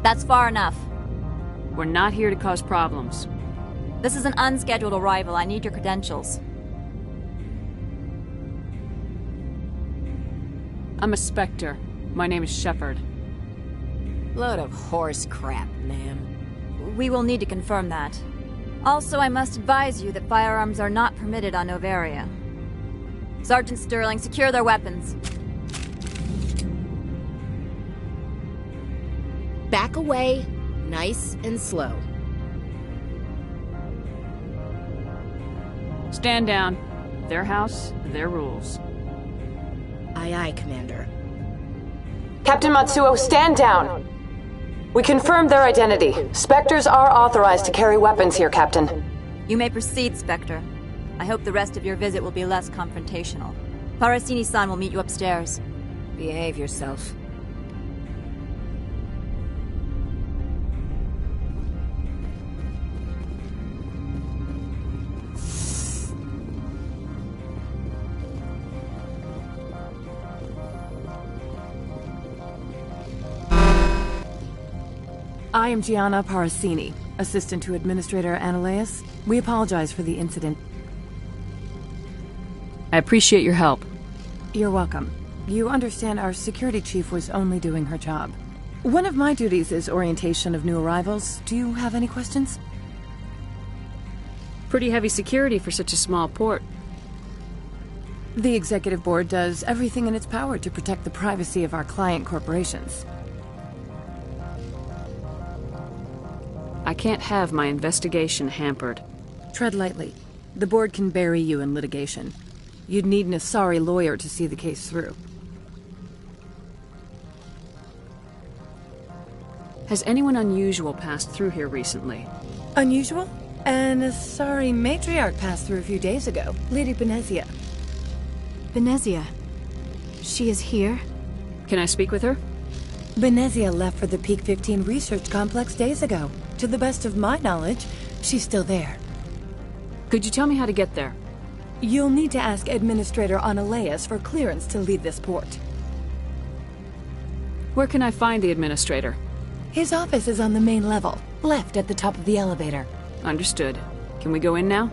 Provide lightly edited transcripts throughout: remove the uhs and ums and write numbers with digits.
That's far enough. We're not here to cause problems. This is an unscheduled arrival. I need your credentials. I'm a Spectre. My name is Shepard. Load of horse crap, ma'am. We will need to confirm that. Also, I must advise you that firearms are not permitted on Novaria. Sergeant Sterling, secure their weapons. Back away, nice and slow. Stand down. Their house, their rules. Aye, aye, Commander. Captain Matsuo, stand down! We confirmed their identity. Spectres are authorized to carry weapons here, Captain. You may proceed, Spectre. I hope the rest of your visit will be less confrontational. Parasini-san will meet you upstairs. Behave yourself. I am Gianna Parasini, assistant to Administrator Ananias. We apologize for the incident. I appreciate your help. You're welcome. You understand our security chief was only doing her job. One of my duties is orientation of new arrivals. Do you have any questions? Pretty heavy security for such a small port. The Executive Board does everything in its power to protect the privacy of our client corporations. I can't have my investigation hampered. Tread lightly. The board can bury you in litigation. You'd need an Asari lawyer to see the case through. Has anyone unusual passed through here recently? Unusual? An Asari matriarch passed through a few days ago. Lady Benezia. Benezia? She is here? Can I speak with her? Benezia left for the Peak 15 research complex days ago. To the best of my knowledge, she's still there. Could you tell me how to get there? You'll need to ask Administrator Ananias for clearance to leave this port. Where can I find the Administrator? His office is on the main level, left at the top of the elevator. Understood. Can we go in now?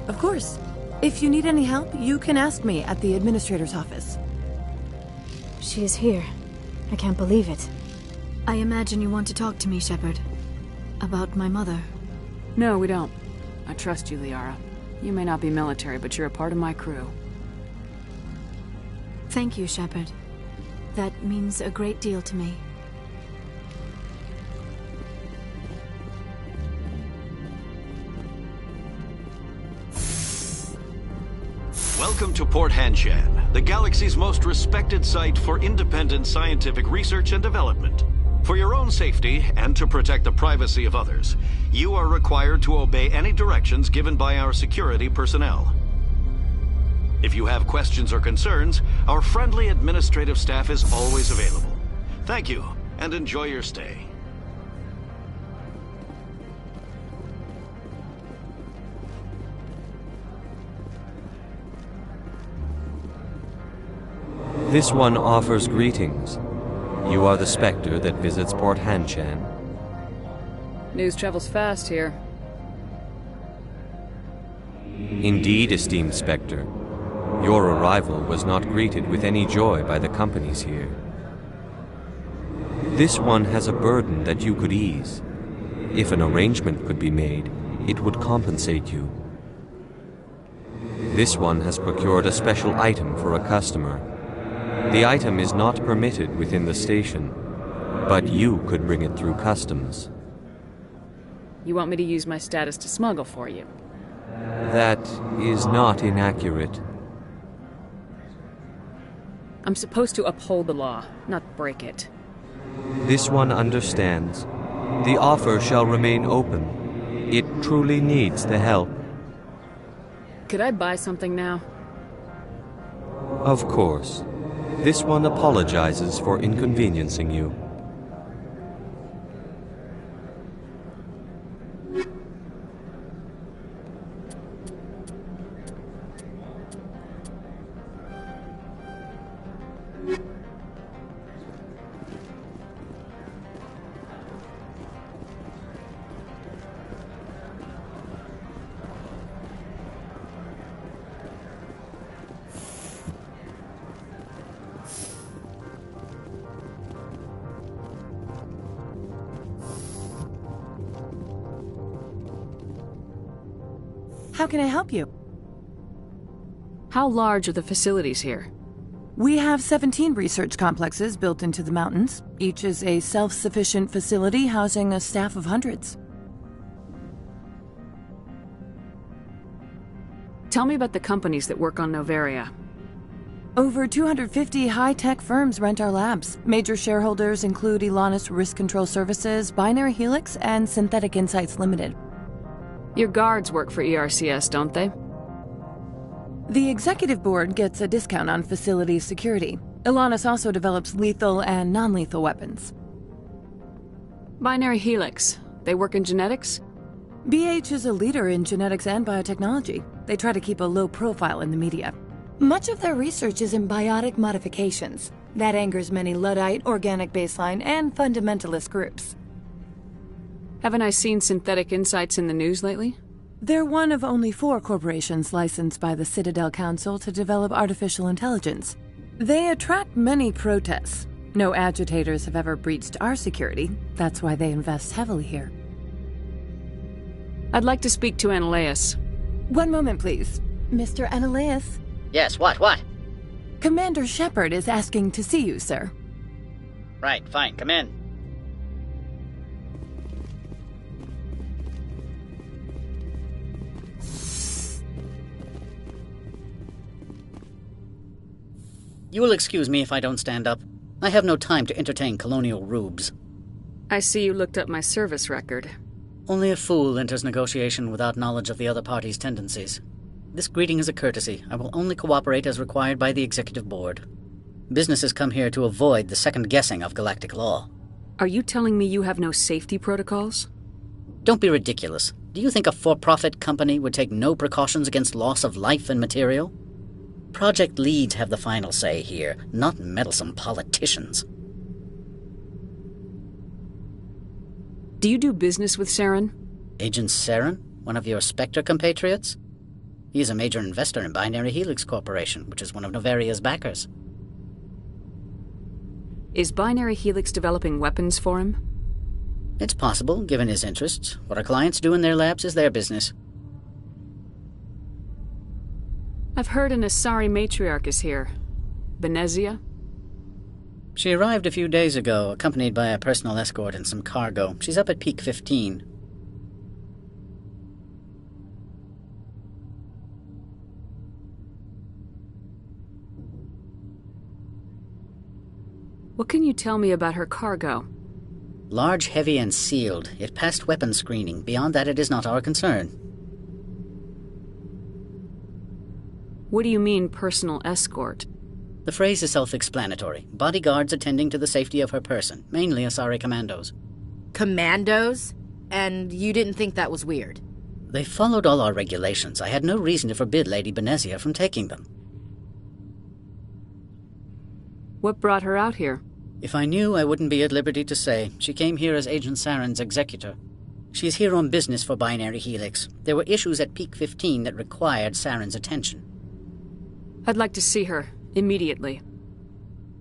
Of course. If you need any help, you can ask me at the Administrator's office. She is here. I can't believe it. I imagine you want to talk to me, Shepard. About my mother. No, we don't. I trust you, Liara. You may not be military, but you're a part of my crew. Thank you, Shepard. That means a great deal to me. Welcome to Port Hanshan, the galaxy's most respected site for independent scientific research and development. For your own safety, and to protect the privacy of others, you are required to obey any directions given by our security personnel. If you have questions or concerns, our friendly administrative staff is always available. Thank you, and enjoy your stay. This one offers greetings. You are the Spectre that visits Port Hanshan. News travels fast here. Indeed, esteemed Spectre. Your arrival was not greeted with any joy by the companies here. This one has a burden that you could ease. If an arrangement could be made, it would compensate you. This one has procured a special item for a customer. The item is not permitted within the station, but you could bring it through customs. You want me to use my status to smuggle for you? That is not inaccurate. I'm supposed to uphold the law, not break it. This one understands. The offer shall remain open. It truly needs the help. Could I buy something now? Of course. This one apologizes for inconveniencing you. How can I help you? How large are the facilities here? We have 17 research complexes built into the mountains. Each is a self-sufficient facility housing a staff of hundreds. Tell me about the companies that work on Noveria. Over 250 high-tech firms rent our labs. Major shareholders include Elanis Risk Control Services, Binary Helix, and Synthetic Insights Limited. Your guards work for ERCS, don't they? The executive board gets a discount on facility security. Elanis also develops lethal and non-lethal weapons. Binary Helix. They work in genetics? BH is a leader in genetics and biotechnology. They try to keep a low profile in the media. Much of their research is in biotic modifications. That angers many Luddite, organic baseline, and fundamentalist groups. Haven't I seen Synthetic Insights in the news lately? They're one of only 4 corporations licensed by the Citadel Council to develop artificial intelligence. They attract many protests. No agitators have ever breached our security. That's why they invest heavily here. I'd like to speak to Annaleus. One moment, please. Mr. Annaleus? Yes, what? Commander Shepard is asking to see you, sir. Right, fine, come in. You will excuse me if I don't stand up. I have no time to entertain colonial rubes. I see you looked up my service record. Only a fool enters negotiation without knowledge of the other party's tendencies. This greeting is a courtesy. I will only cooperate as required by the Executive Board. Businesses come here to avoid the second guessing of galactic law. Are you telling me you have no safety protocols? Don't be ridiculous. Do you think a for-profit company would take no precautions against loss of life and material? Project leads have the final say here, not meddlesome politicians. Do you do business with Saren? Agent Saren? One of your Spectre compatriots? He is a major investor in Binary Helix Corporation, which is one of Noveria's backers. Is Binary Helix developing weapons for him? It's possible, given his interests. What our clients do in their labs is their business. I've heard an Asari matriarch is here. Benezia? She arrived a few days ago, accompanied by a personal escort and some cargo. She's up at Peak 15. What can you tell me about her cargo? Large, heavy, and sealed. It passed weapons screening. Beyond that, it is not our concern. What do you mean, personal escort? The phrase is self-explanatory. Bodyguards attending to the safety of her person, mainly Asari commandos. Commandos? And you didn't think that was weird? They followed all our regulations. I had no reason to forbid Lady Benezia from taking them. What brought her out here? If I knew, I wouldn't be at liberty to say. She came here as Agent Saren's executor. She's here on business for Binary Helix. There were issues at Peak 15 that required Saren's attention. I'd like to see her, immediately.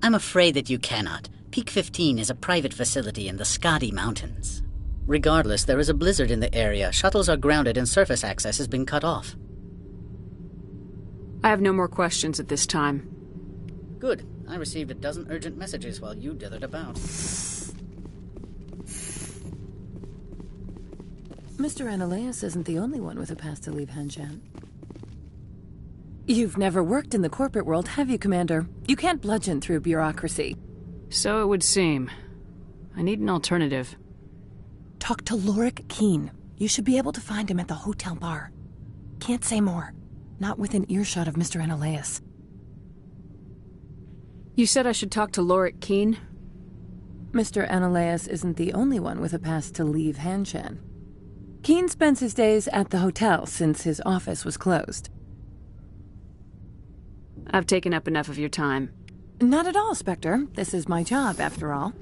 I'm afraid that you cannot. Peak 15 is a private facility in the Skadi Mountains. Regardless, there is a blizzard in the area. Shuttles are grounded and surface access has been cut off. I have no more questions at this time. Good. I received a dozen urgent messages while you dithered about. Mr. Annaleus isn't the only one with a pass to leave Hanshan. You've never worked in the corporate world, have you, Commander? You can't bludgeon through bureaucracy. So it would seem. I need an alternative. Talk to Lorik Keen. You should be able to find him at the hotel bar. Can't say more. Not within earshot of Mr. Annaleus. You said I should talk to Lorik Keen? Mr. Annaleus isn't the only one with a pass to leave Hanshan. Keen spends his days at the hotel since his office was closed. I've taken up enough of your time. Not at all, Spectre. This is my job, after all.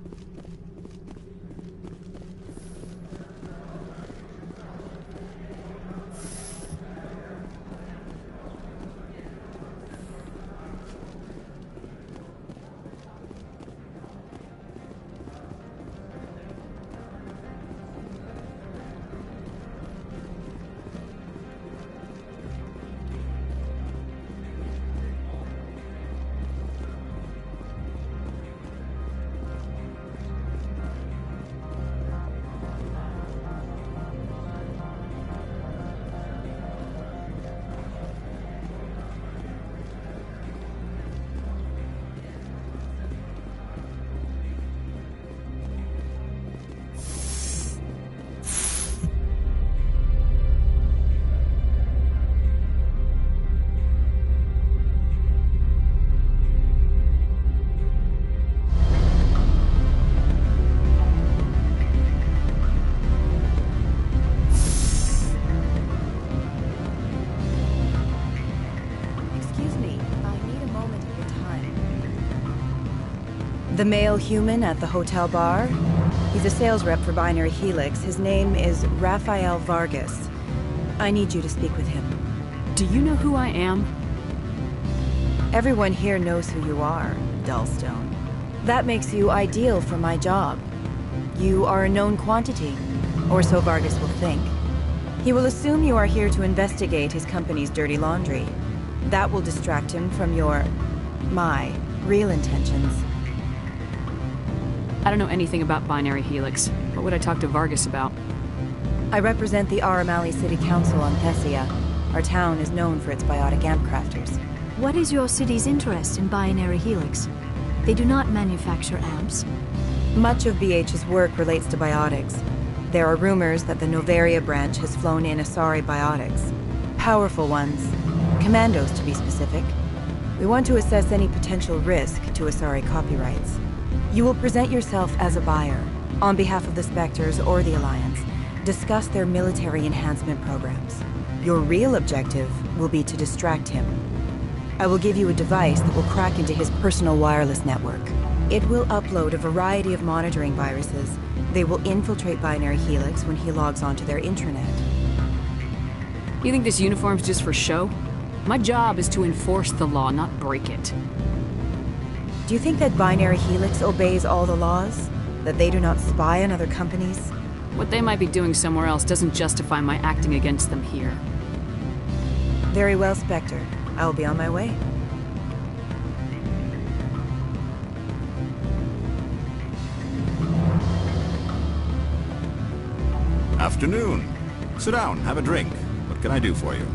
The male human at the hotel bar? He's a sales rep for Binary Helix. His name is Rafael Vargas. I need you to speak with him. Do you know who I am? Everyone here knows who you are, Dullstone. That makes you ideal for my job. You are a known quantity, or so Vargas will think. He will assume you are here to investigate his company's dirty laundry. That will distract him from my real intentions. I don't know anything about Binary Helix. What would I talk to Vargas about? I represent the Aramali City Council on Thessia. Our town is known for its biotic amp crafters. What is your city's interest in Binary Helix? They do not manufacture amps. Much of BH's work relates to biotics. There are rumors that the Novaria branch has flown in Asari biotics. Powerful ones. Commandos, to be specific. We want to assess any potential risk to Asari copyrights. You will present yourself as a buyer, on behalf of the Spectres or the Alliance. Discuss their military enhancement programs. Your real objective will be to distract him. I will give you a device that will crack into his personal wireless network. It will upload a variety of monitoring viruses. They will infiltrate Binary Helix when he logs onto their intranet. You think this uniform's just for show? My job is to enforce the law, not break it. Do you think that Binary Helix obeys all the laws? That they do not spy on other companies? What they might be doing somewhere else doesn't justify my acting against them here. Very well, Spectre. I will be on my way. Afternoon. Sit down, have a drink. What can I do for you?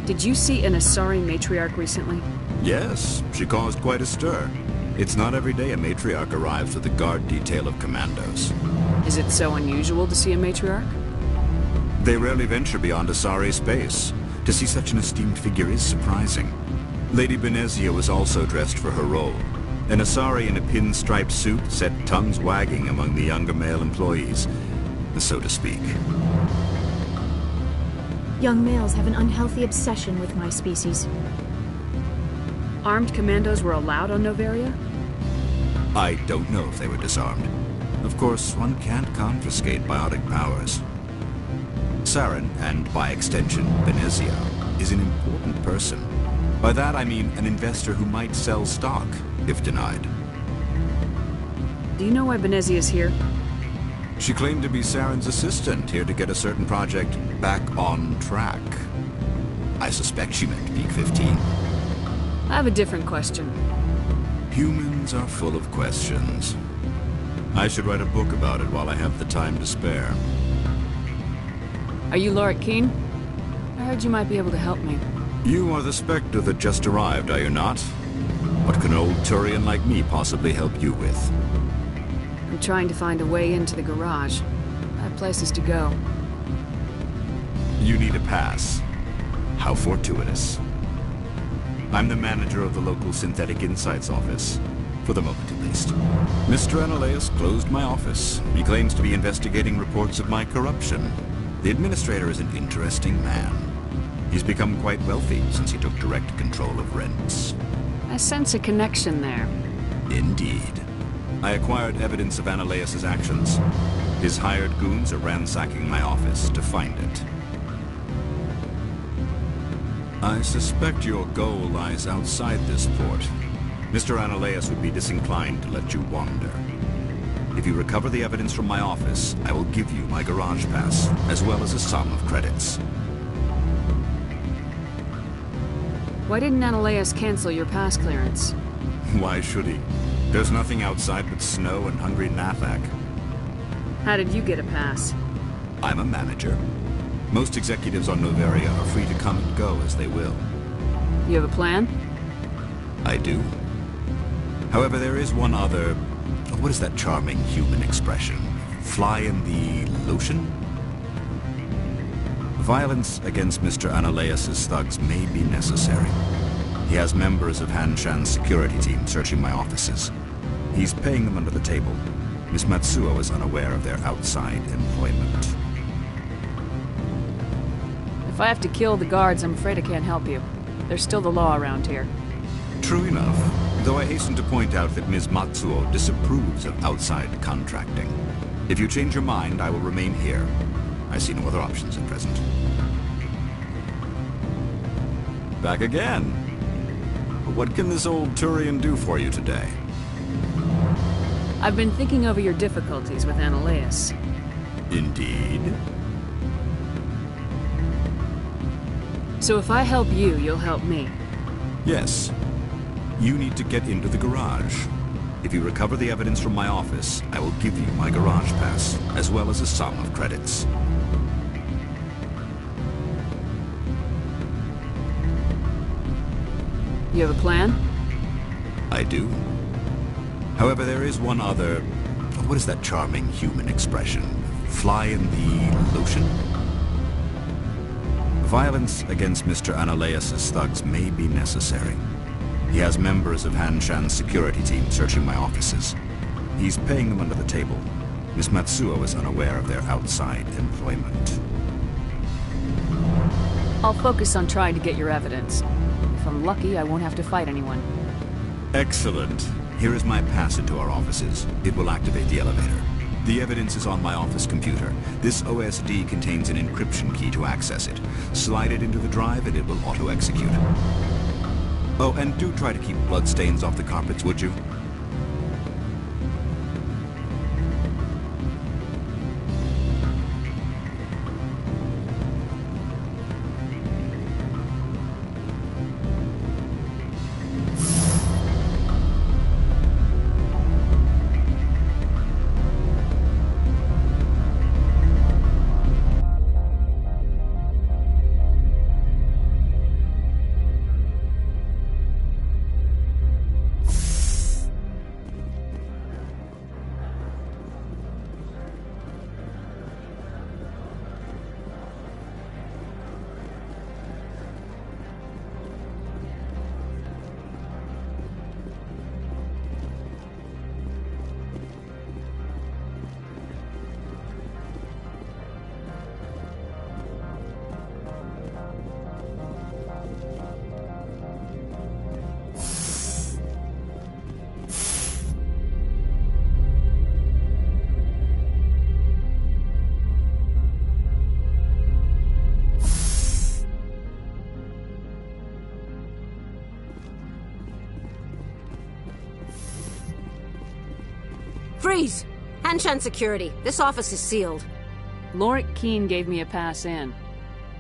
Did you see an Asari matriarch recently? Yes, she caused quite a stir. It's not every day a matriarch arrives with a guard detail of commandos. Is it so unusual to see a matriarch? They rarely venture beyond Asari space. To see such an esteemed figure is surprising. Lady Benezia was also dressed for her role. An Asari in a pinstriped suit set tongues wagging among the younger male employees, so to speak. Young males have an unhealthy obsession with my species. Armed commandos were allowed on Novaria? I don't know if they were disarmed. Of course, one can't confiscate biotic powers. Saren, and by extension, Benezia, is an important person. By that I mean an investor who might sell stock, if denied. Do you know why Benezia's here? She claimed to be Saren's assistant, here to get a certain project back on track. I suspect she meant Peak 15. I have a different question. Humans are full of questions. I should write a book about it while I have the time to spare. Are you Lorik Keen? I heard you might be able to help me. You are the Spectre that just arrived, are you not? What can an old Turian like me possibly help you with? I'm trying to find a way into the garage. I have places to go. You need a pass. How fortuitous. I'm the manager of the local Synthetic Insights office. For the moment, at least. Mr. Analaeus closed my office. He claims to be investigating reports of my corruption. The administrator is an interesting man. He's become quite wealthy since he took direct control of rents. I sense a connection there. Indeed. I acquired evidence of Analaeus' actions. His hired goons are ransacking my office to find it. I suspect your goal lies outside this port. Mr. Analaeus would be disinclined to let you wander. If you recover the evidence from my office, I will give you my garage pass, as well as a sum of credits. Why didn't Analaeus cancel your pass clearance? Why should he? There's nothing outside but snow and hungry Nathak. How did you get a pass? I'm a manager. Most executives on Novaria are free to come and go as they will. You have a plan? I do. However, there is one other... What is that charming human expression? Fly in the lotion? Violence against Mr. Analaeus' thugs may be necessary. He has members of Hanshan's security team searching my offices. He's paying them under the table. Miss Matsuo is unaware of their outside employment. If I have to kill the guards, I'm afraid I can't help you. There's still the law around here. True enough. Though I hasten to point out that Ms. Matsuo disapproves of outside contracting. If you change your mind, I will remain here. I see no other options at present. Back again. What can this old Turian do for you today? I've been thinking over your difficulties with Analyus. Indeed. So if I help you, you'll help me. Yes. You need to get into the garage. If you recover the evidence from my office, I will give you my garage pass, as well as a sum of credits. You have a plan? I do. However, there is one other... What is that charming human expression? Fly in the lotion? Violence against Mr. Analyus' thugs may be necessary. He has members of Han Shan's security team searching my offices. He's paying them under the table. Miss Matsuo is unaware of their outside employment. I'll focus on trying to get your evidence. If I'm lucky, I won't have to fight anyone. Excellent. Here is my pass into our offices. It will activate the elevator. The evidence is on my office computer. This OSD contains an encryption key to access it. Slide it into the drive and it will auto-execute. Oh, and do try to keep bloodstains off the carpets, would you? Freeze! Hanshan Security. This office is sealed. Lorik Keene gave me a pass in.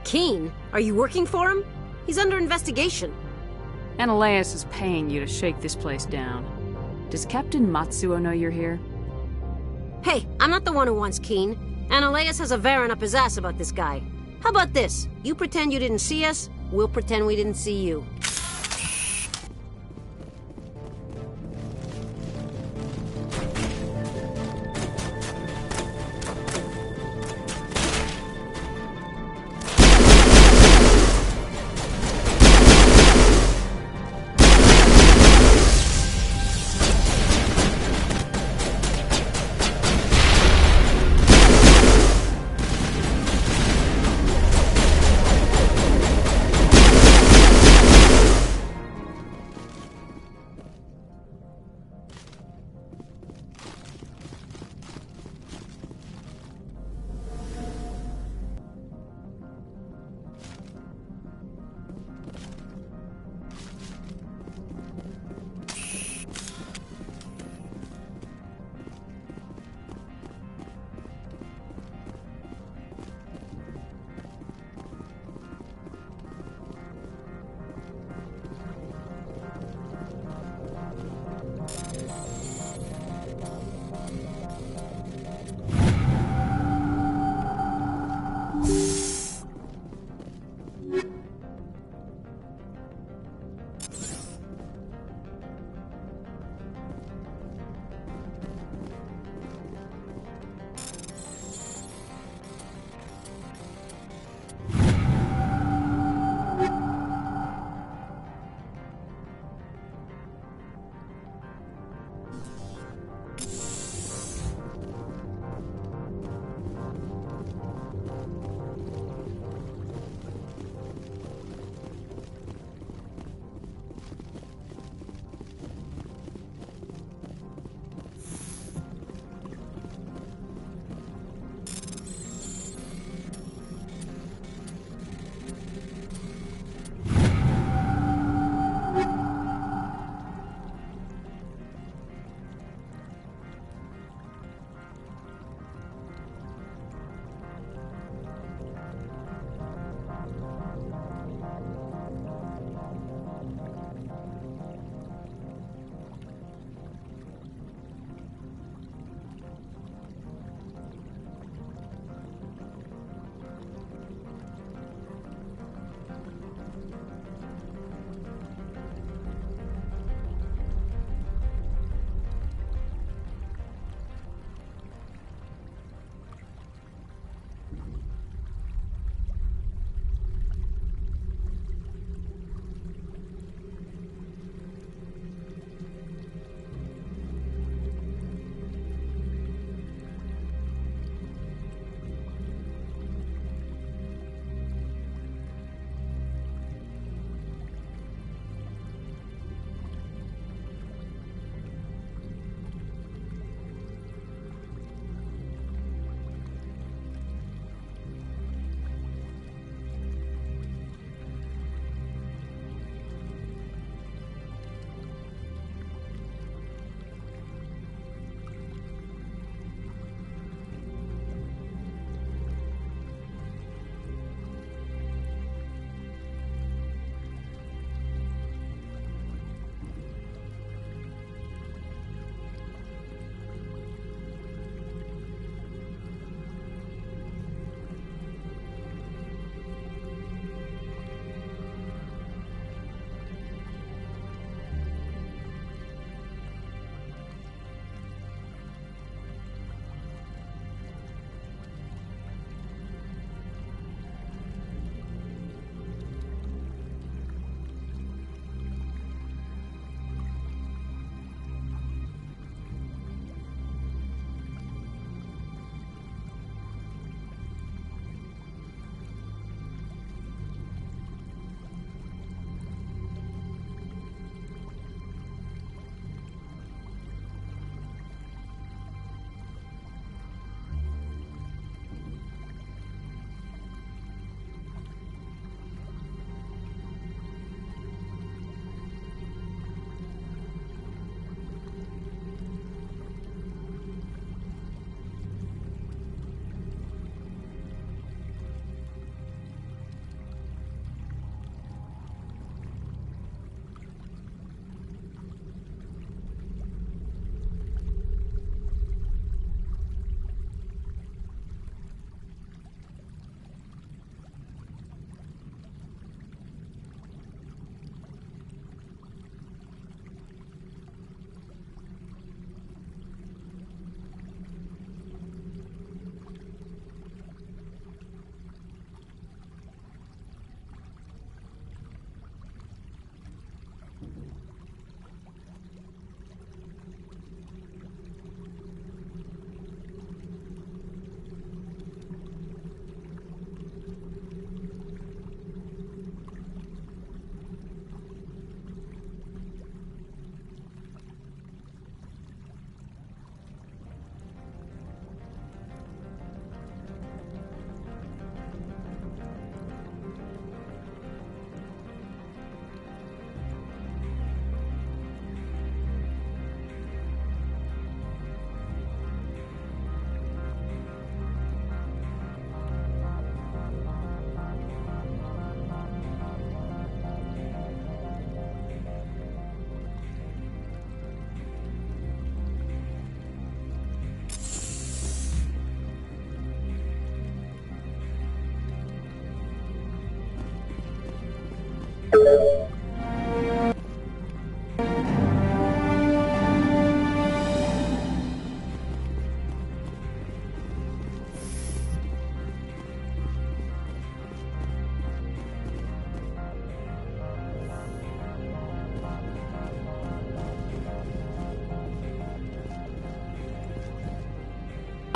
Keene? Are you working for him? He's under investigation. Analyus is paying you to shake this place down. Does Captain Matsuo know you're here? Hey, I'm not the one who wants Keene. Analyus has a Varen up his ass about this guy. How about this? You pretend you didn't see us, we'll pretend we didn't see you.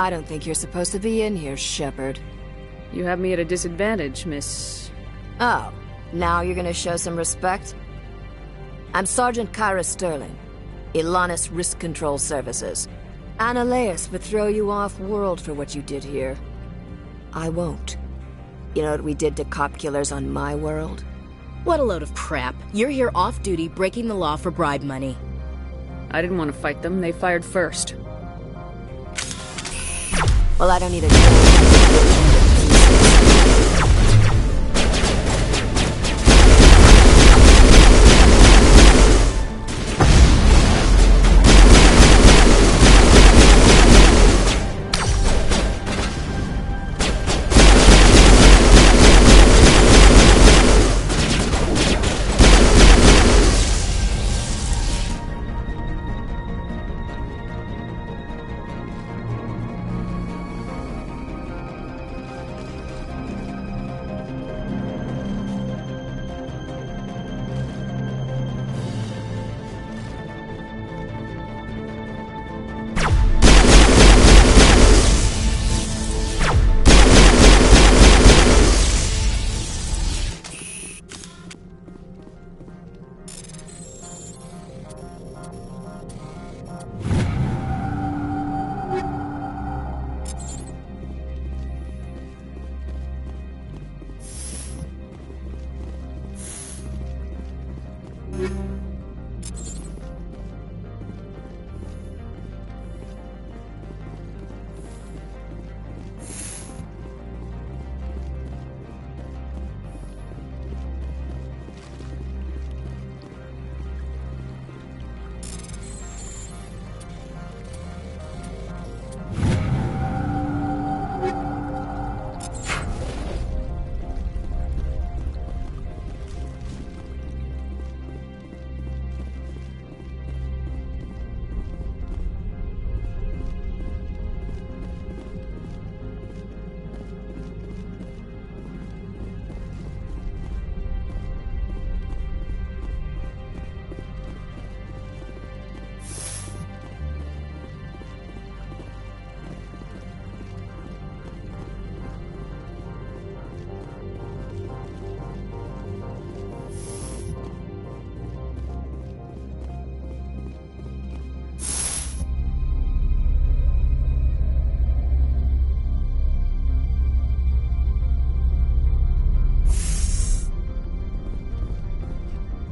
I don't think you're supposed to be in here, Shepard. You have me at a disadvantage, Miss... Oh, now you're gonna show some respect? I'm Sergeant Kyra Sterling, Ilanis Risk Control Services. Annaleus would throw you off-world for what you did here. I won't. You know what we did to cop killers on my world? What a load of crap. You're here off-duty, breaking the law for bribe money. I didn't want to fight them. They fired first. Well, I don't need a...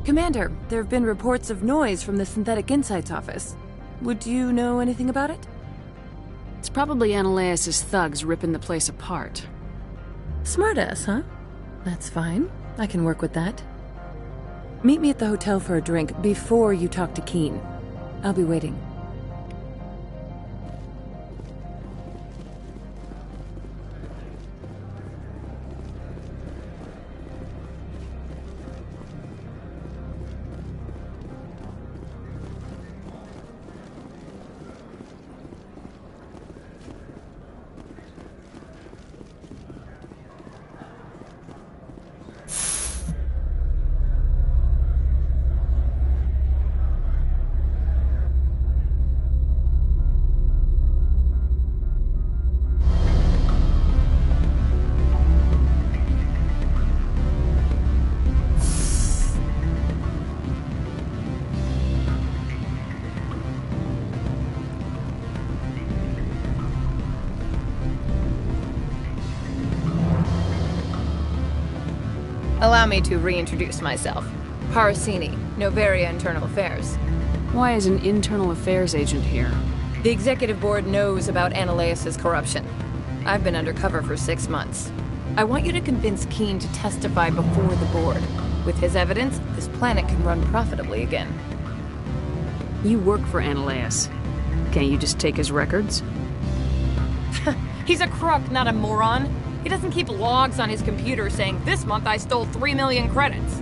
Commander, there have been reports of noise from the Synthetic Insights office. Would you know anything about it? It's probably Annaleus' thugs ripping the place apart. Smartass, huh? That's fine. I can work with that. Meet me at the hotel for a drink before you talk to Keen. I'll be waiting. Allow me to reintroduce myself. Parasini, Novaria Internal Affairs. Why is an internal affairs agent here? The executive board knows about Annaleus' corruption. I've been undercover for 6 months. I want you to convince Keen to testify before the board. With his evidence, this planet can run profitably again. You work for Annaleus. Can't you just take his records? He's a crook, not a moron. He doesn't keep logs on his computer saying, "This month I stole 3 million credits."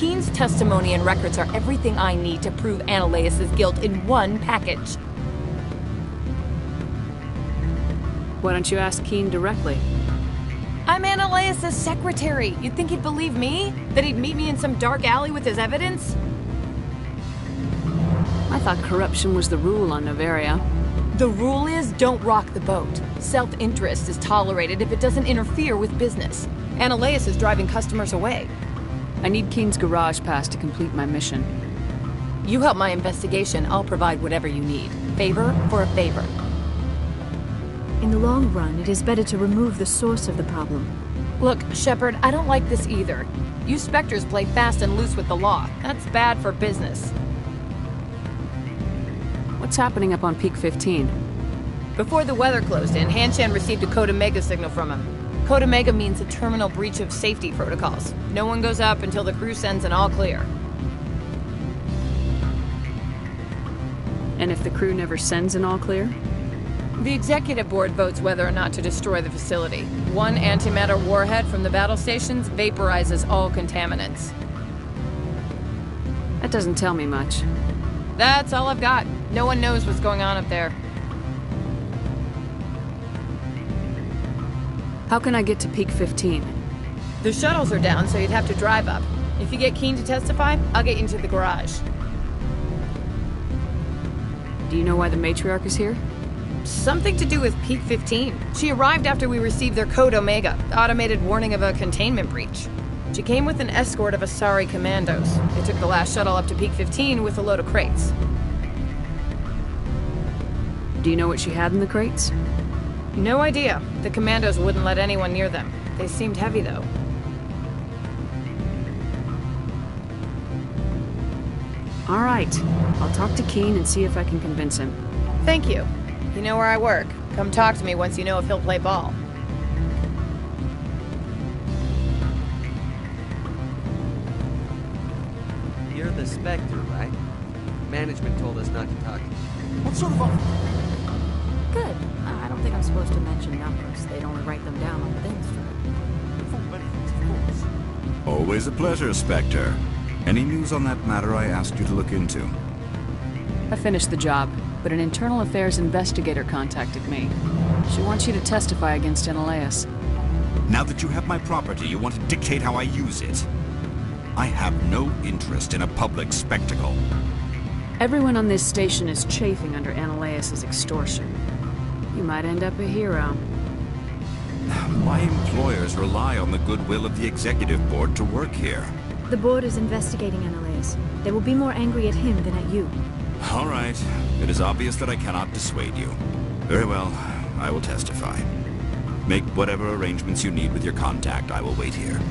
Keen's testimony and records are everything I need to prove Analyus's guilt in one package. Why don't you ask Keen directly? I'm Analyus's secretary. You'd think he'd believe me? That he'd meet me in some dark alley with his evidence? I thought corruption was the rule on Novaria. The rule is, don't rock the boat. Self-interest is tolerated if it doesn't interfere with business. Analyus is driving customers away. I need Keen's garage pass to complete my mission. You help my investigation, I'll provide whatever you need. Favor for a favor. In the long run, it is better to remove the source of the problem. Look, Shepard, I don't like this either. You Spectres play fast and loose with the law. That's bad for business. What's happening up on Peak 15? Before the weather closed in, Hanshan received a Code Omega signal from him. Code Omega means a terminal breach of safety protocols. No one goes up until the crew sends an all clear. And if the crew never sends an all clear? The executive board votes whether or not to destroy the facility. One antimatter warhead from the battle stations vaporizes all contaminants. That doesn't tell me much. That's all I've got. No one knows what's going on up there. How can I get to Peak 15? The shuttles are down, so you'd have to drive up. If you get Keen to testify, I'll get you into the garage. Do you know why the matriarch is here? Something to do with Peak 15. She arrived after we received their Code Omega, automated warning of a containment breach. She came with an escort of Asari commandos. They took the last shuttle up to Peak 15 with a load of crates. Do you know what she had in the crates? No idea. The commandos wouldn't let anyone near them. They seemed heavy, though. All right. I'll talk to Keen and see if I can convince him. Thank you. You know where I work. Come talk to me once you know if he'll play ball. You're the Spectre, right? Management told us not to talk to you. What sort of offer? Good. I don't think I'm supposed to mention numbers. They'd only write them down on things for me. Full benefits, of course. Always a pleasure, Spectre. Any news on that matter I asked you to look into? I finished the job, but an internal affairs investigator contacted me. She wants you to testify against Analyus. Now that you have my property, you want to dictate how I use it. I have no interest in a public spectacle. Everyone on this station is chafing under Analyus's extortion. You might end up a hero. My employers rely on the goodwill of the executive board to work here. The board is investigating Analyus. They will be more angry at him than at you. All right. It is obvious that I cannot dissuade you. Very well. I will testify. Make whatever arrangements you need with your contact. I will wait here.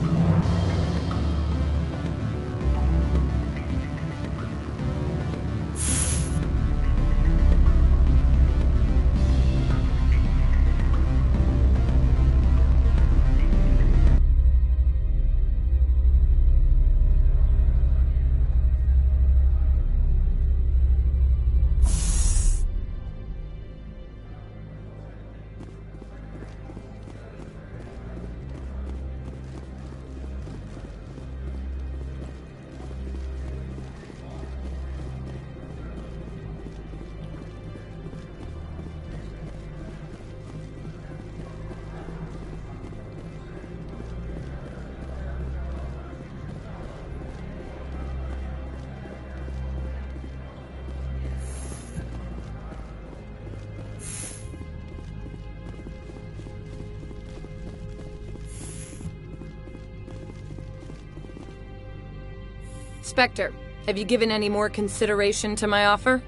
Spectre, have you given any more consideration to my offer?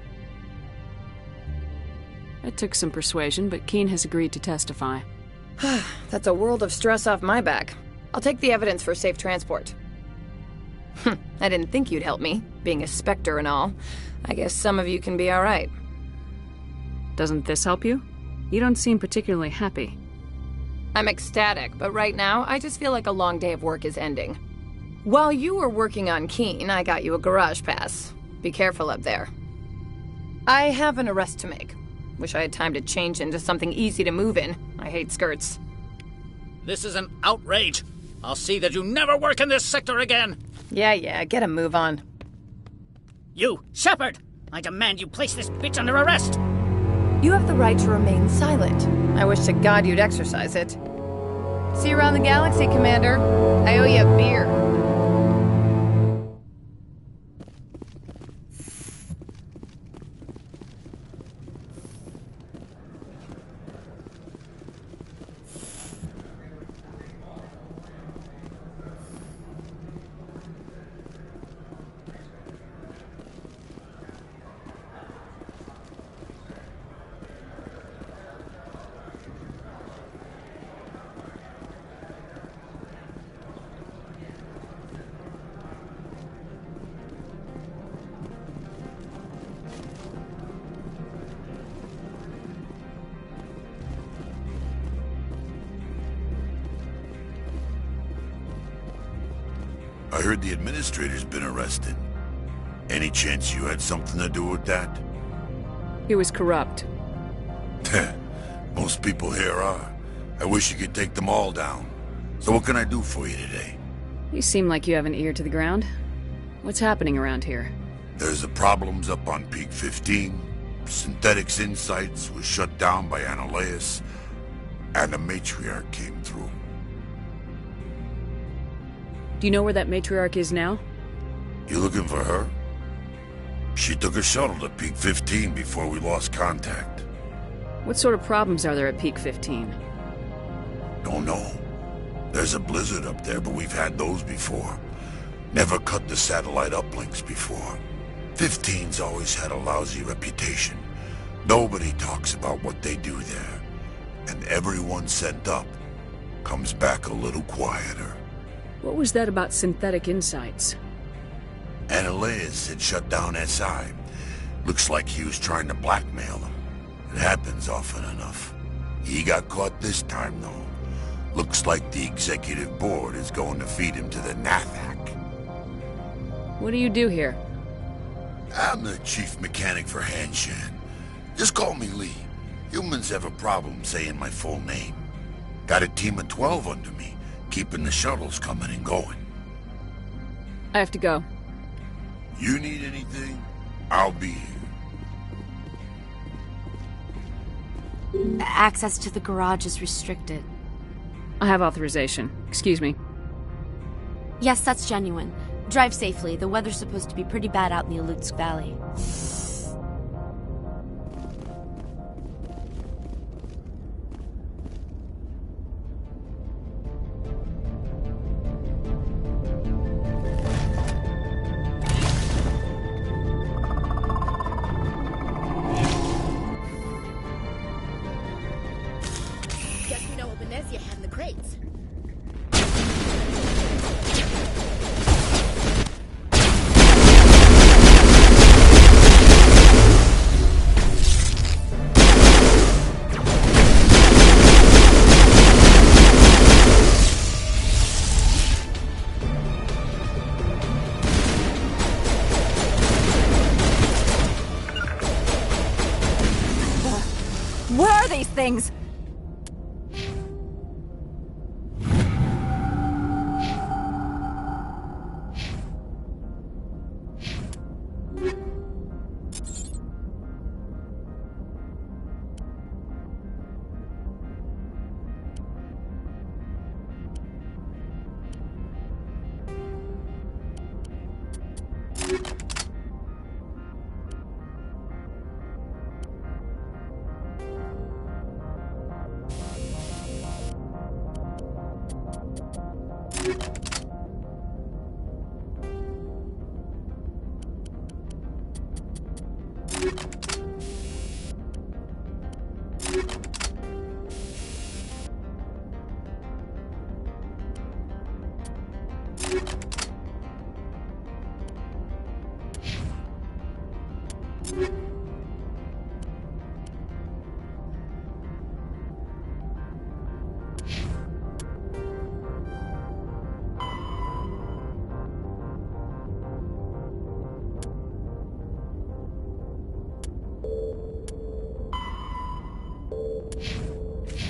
It took some persuasion, but Keen has agreed to testify. That's a world of stress off my back. I'll take the evidence for safe transport. I didn't think you'd help me, being a Spectre and all. I guess some of you can be alright. Doesn't this help you? You don't seem particularly happy. I'm ecstatic, but right now, I just feel like a long day of work is ending. While you were working on Keen, I got you a garage pass. Be careful up there. I have an arrest to make. Wish I had time to change into something easy to move in. I hate skirts. This is an outrage. I'll see that you never work in this sector again. Yeah, get a move on. You, Shepard! I demand you place this bitch under arrest! You have the right to remain silent. I wish to God you'd exercise it. See you around the galaxy, Commander. I owe you a beer. I heard the administrator's been arrested. Any chance you had something to do with that? He was corrupt. Most people here are. I wish you could take them all down. So what can I do for you today? You seem like you have an ear to the ground. What's happening around here? There's the problems up on Peak 15. Synthetics Insights was shut down by Analyus. And the matriarch came through. Do you know where that matriarch is now? You looking for her? She took a shuttle to Peak 15 before we lost contact. What sort of problems are there at Peak 15? Don't know. There's a blizzard up there, but we've had those before. Never cut the satellite uplinks before. 15's always had a lousy reputation. Nobody talks about what they do there. And everyone sent up comes back a little quieter. What was that about Synthetic Insights? Analyus had shut down SI. Looks like he was trying to blackmail them. It happens often enough. He got caught this time, though. Looks like the executive board is going to feed him to the Nathak. What do you do here? I'm the chief mechanic for Hanshan. Just call me Lee. Humans have a problem saying my full name. Got a team of 12 under me, keeping the shuttles coming and going. I have to go. You need anything? I'll be here. Access to the garage is restricted. I have authorization. Excuse me. Yes, that's genuine. Drive safely. The weather's supposed to be pretty bad out in the Alutsk Valley. Guess we know what Venezia had in the crates. Where are these things?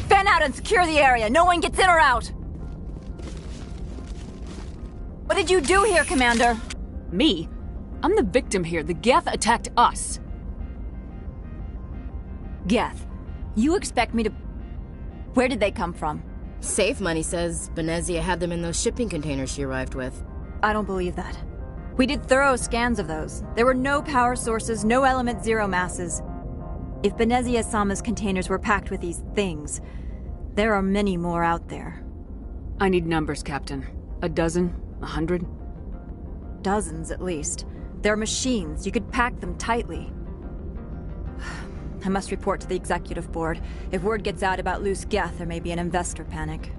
Fan out and secure the area. No one gets in or out. What did you do here, Commander? Me? I'm the victim here. The Geth attacked us. Geth, you expect me to... Where did they come from? Safe Money says Benezia had them in those shipping containers she arrived with. I don't believe that. We did thorough scans of those. There were no power sources, no element zero masses. If Benezia-sama's containers were packed with these things, there are many more out there. I need numbers, Captain. A dozen? 100? Dozens, at least. They're machines. You could pack them tightly. I must report to the executive board. If word gets out about loose Geth, there may be an investor panic.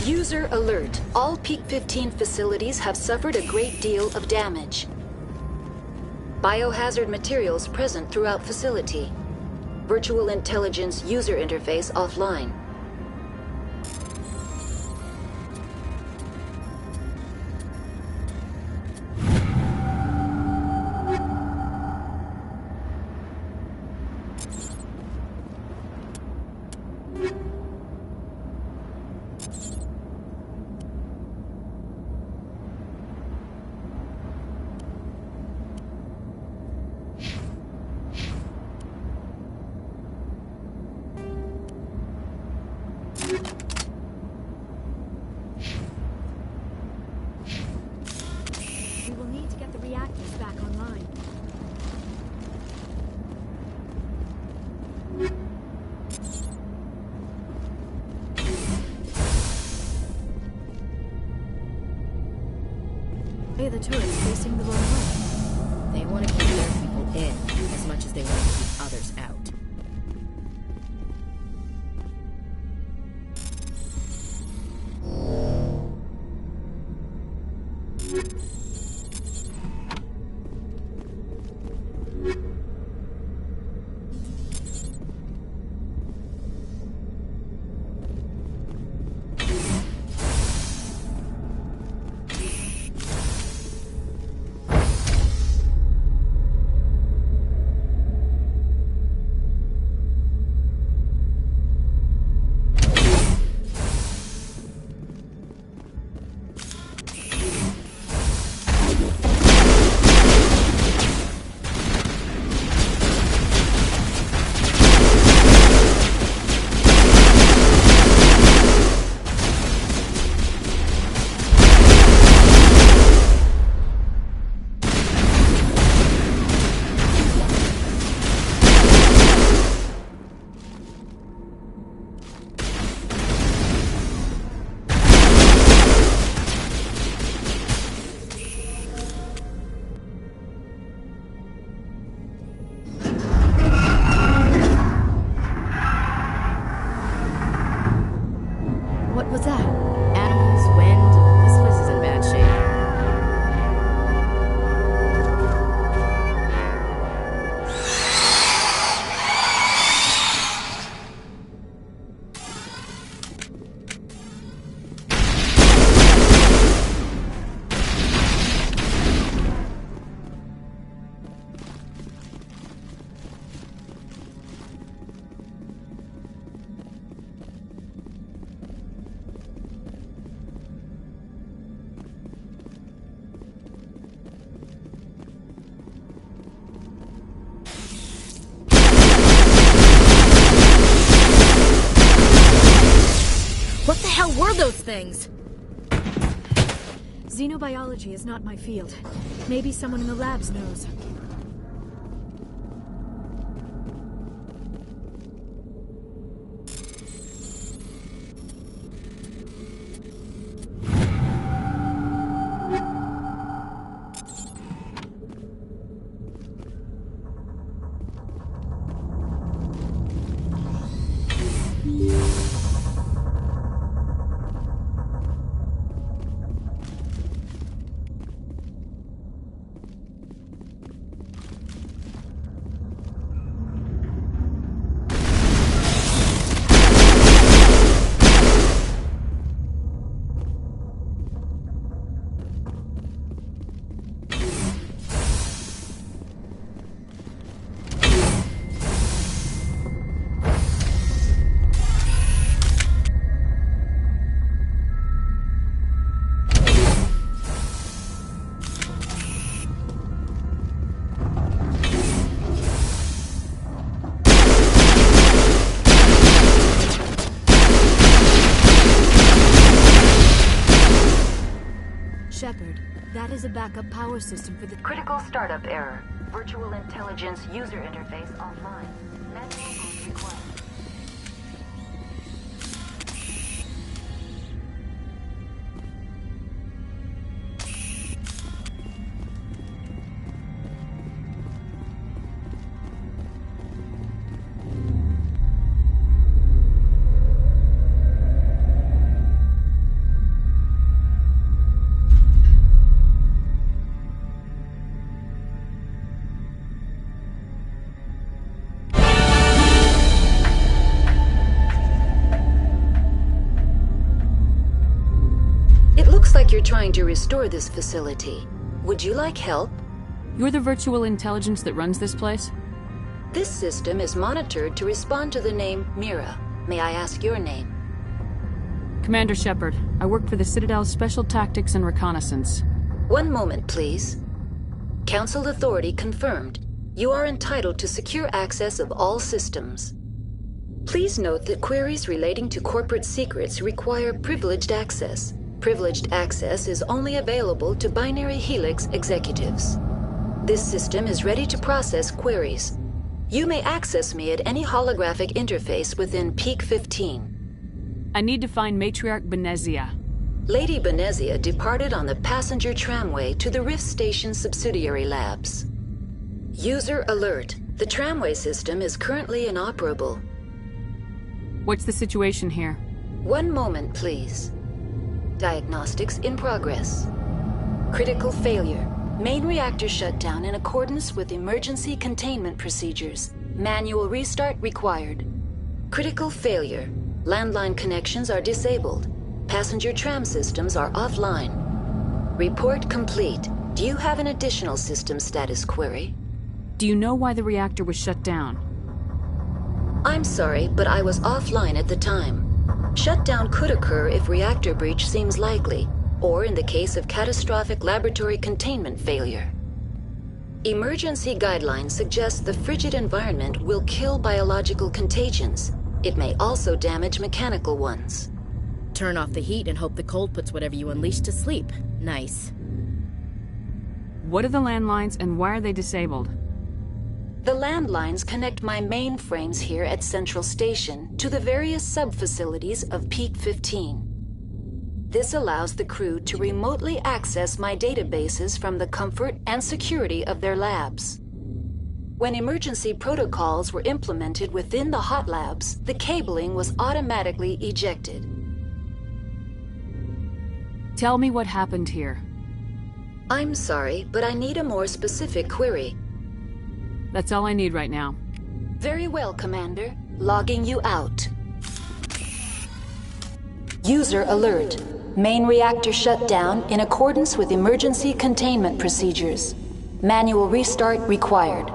User alert. All Peak 15 facilities have suffered a great deal of damage. Biohazard materials present throughout facility. Virtual intelligence user interface offline. We will need to get the reactors back online. Hey, the turret's facing the wrong way. They want to keep their people in as much as they want to keep others out. What was that? Animals, wind, this place is in bad shape. What the hell were those things? Xenobiology is not my field. Maybe someone in the labs knows. Shepard, that is a backup power system for the Critical startup error. Virtual intelligence user interface offline. Manual boot required. Like you're trying to restore this facility. Would you like help? You're the virtual intelligence that runs this place? This system is monitored to respond to the name Mira. May I ask your name? Commander Shepard, I work for the Citadel's Special Tactics and Reconnaissance. One moment, please. Council authority confirmed. You are entitled to secure access of all systems. Please note that queries relating to corporate secrets require privileged access. Privileged access is only available to Binary Helix executives. This system is ready to process queries. You may access me at any holographic interface within Peak 15. I need to find Matriarch Benezia. Lady Benezia departed on the passenger tramway to the Rift Station subsidiary labs. User alert. The tramway system is currently inoperable. What's the situation here? One moment, please. Diagnostics in progress. Critical failure. Main reactor shut down in accordance with emergency containment procedures. Manual restart required. Critical failure. Landline connections are disabled. Passenger tram systems are offline. Report complete. Do you have an additional system status query? Do you know why the reactor was shut down? I'm sorry, but I was offline at the time. Shutdown could occur if reactor breach seems likely, or in the case of catastrophic laboratory containment failure. Emergency guidelines suggest the frigid environment will kill biological contagions. It may also damage mechanical ones. Turn off the heat and hope the cold puts whatever you unleash to sleep. Nice. What are the landlines and why are they disabled? The landlines connect my mainframes here at Central Station to the various sub-facilities of Peak 15. This allows the crew to remotely access my databases from the comfort and security of their labs. When emergency protocols were implemented within the hot labs, the cabling was automatically ejected. Tell me what happened here. I'm sorry, but I need a more specific query. That's all I need right now. Very well, Commander. Logging you out. User alert. Main reactor shut down in accordance with emergency containment procedures. Manual restart required.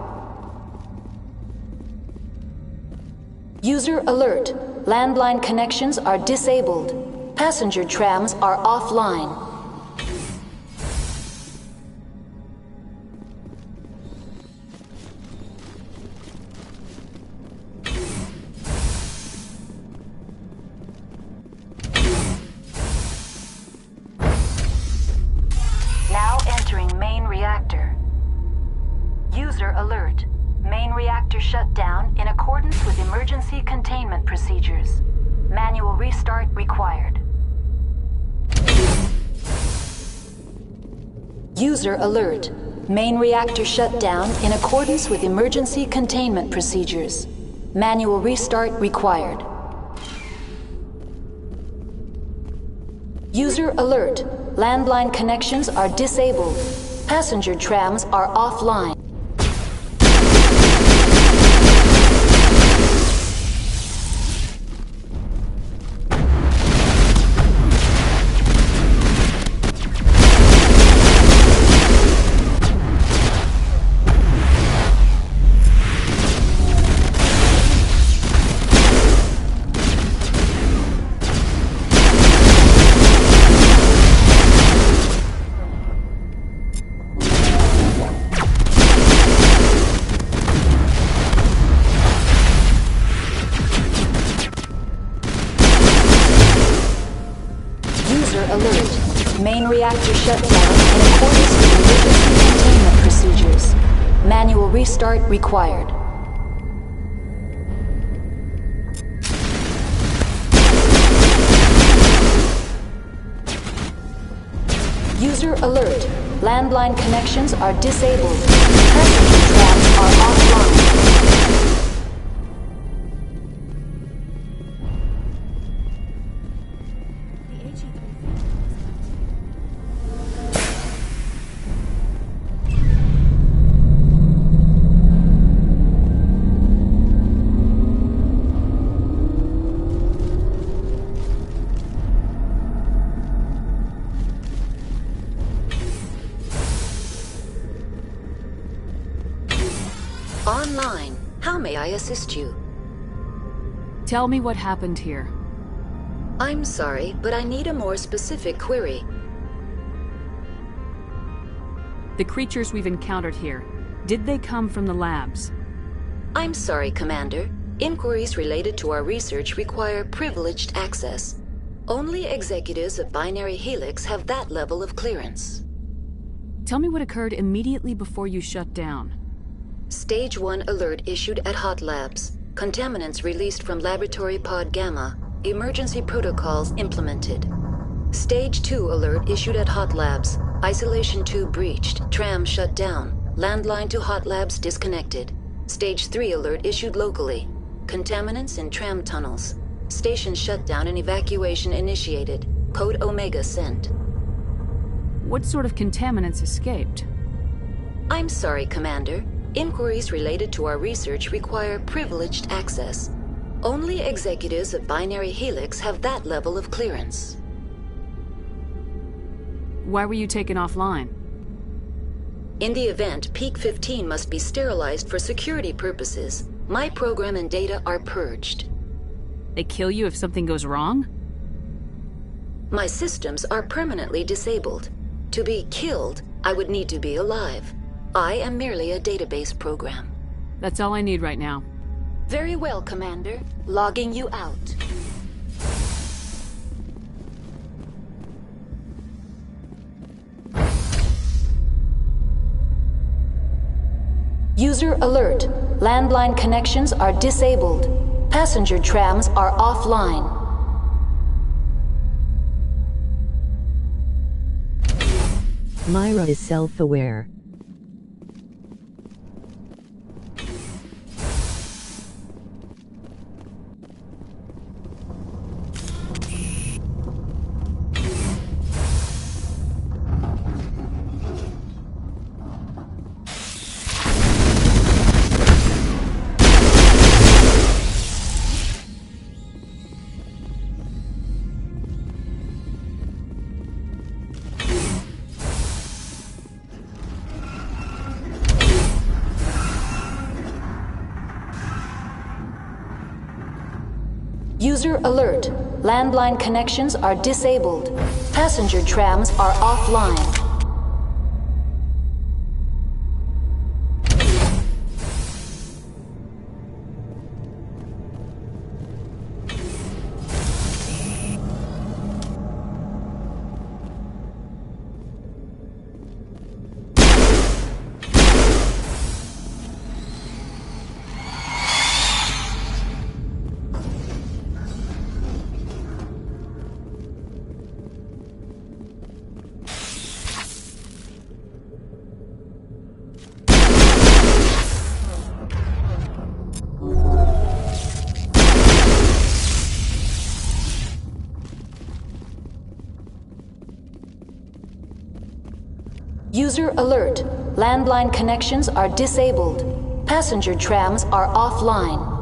User alert. Landline connections are disabled. Passenger trams are offline. Now entering main reactor. User alert. Main reactor shut down in accordance with emergency containment procedures. Manual restart required. User alert. Main reactor shut down in accordance with emergency containment procedures. Manual restart required. User alert. Landline connections are disabled. Passenger trams are offline. Alert. Main reactor shut down in accordance with emergency containment procedures. Manual restart required. User alert. Landline connections are disabled. Passenger trams are offline. Online. How may I assist you? Tell me what happened here. I'm sorry, but I need a more specific query. The creatures we've encountered here, did they come from the labs? I'm sorry, Commander. Inquiries related to our research require privileged access. Only executives of Binary Helix have that level of clearance. Tell me what occurred immediately before you shut down. Stage 1 alert issued at Hot Labs. Contaminants released from Laboratory Pod Gamma. Emergency protocols implemented. Stage 2 alert issued at Hot Labs. Isolation tube breached. Tram shut down. Landline to Hot Labs disconnected. Stage 3 alert issued locally. Contaminants in tram tunnels. Station shutdown and evacuation initiated. Code Omega sent. What sort of contaminants escaped? I'm sorry, Commander. Inquiries related to our research require privileged access. Only executives of Binary Helix have that level of clearance. Why were you taken offline? In the event, Peak 15 must be sterilized for security purposes. My program and data are purged. They kill you if something goes wrong? My systems are permanently disabled. To be killed, I would need to be alive. I am merely a database program. That's all I need right now. Very well, Commander. Logging you out. User alert. Landline connections are disabled. Passenger trams are offline. Myra is self-aware. User alert. Landline connections are disabled. Passenger trams are offline. User alert. Landline connections are disabled. Passenger trams are offline.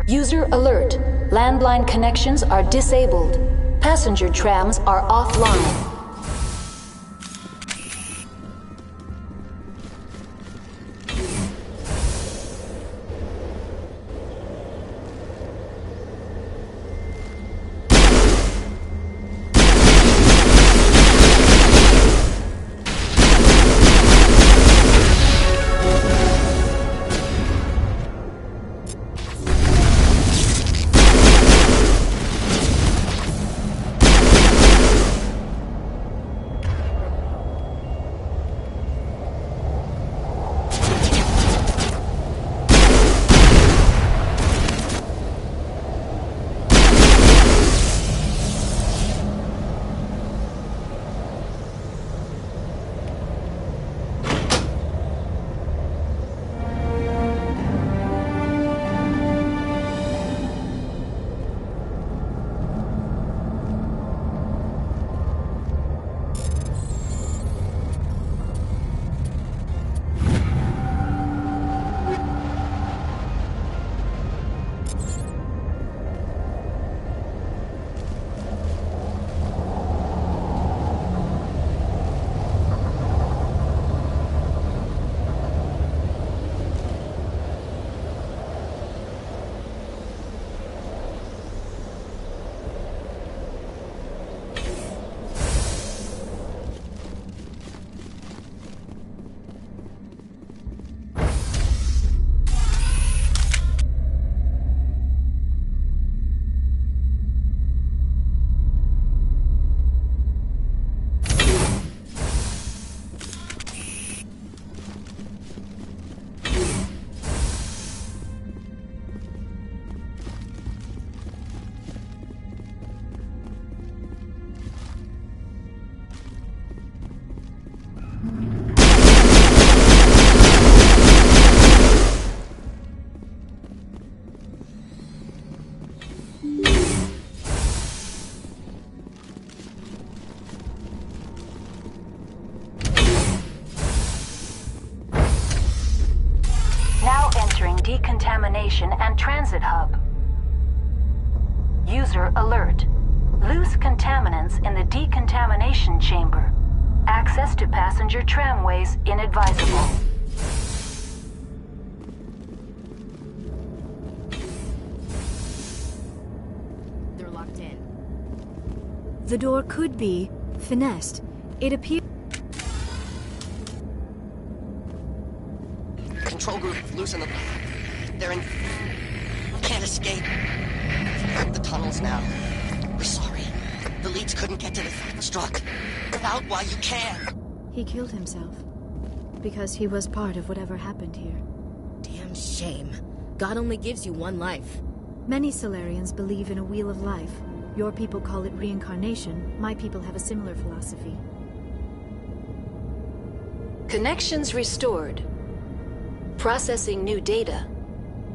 User alert. Landline connections are disabled. Passenger trams are offline. decontamination and transit hub. User alert. Loose contaminants in the decontamination chamber. Access to passenger tramways inadvisable. They're locked in. The door could be finessed. It appears... Control group, loosen them. They're in... Can't escape. The tunnels now. We're sorry. The leads couldn't get to the struck. Get out while you can. He killed himself. Because he was part of whatever happened here. Damn shame. God only gives you one life. Many Solarians believe in a wheel of life. Your people call it reincarnation. My people have a similar philosophy. Connections restored. Processing new data.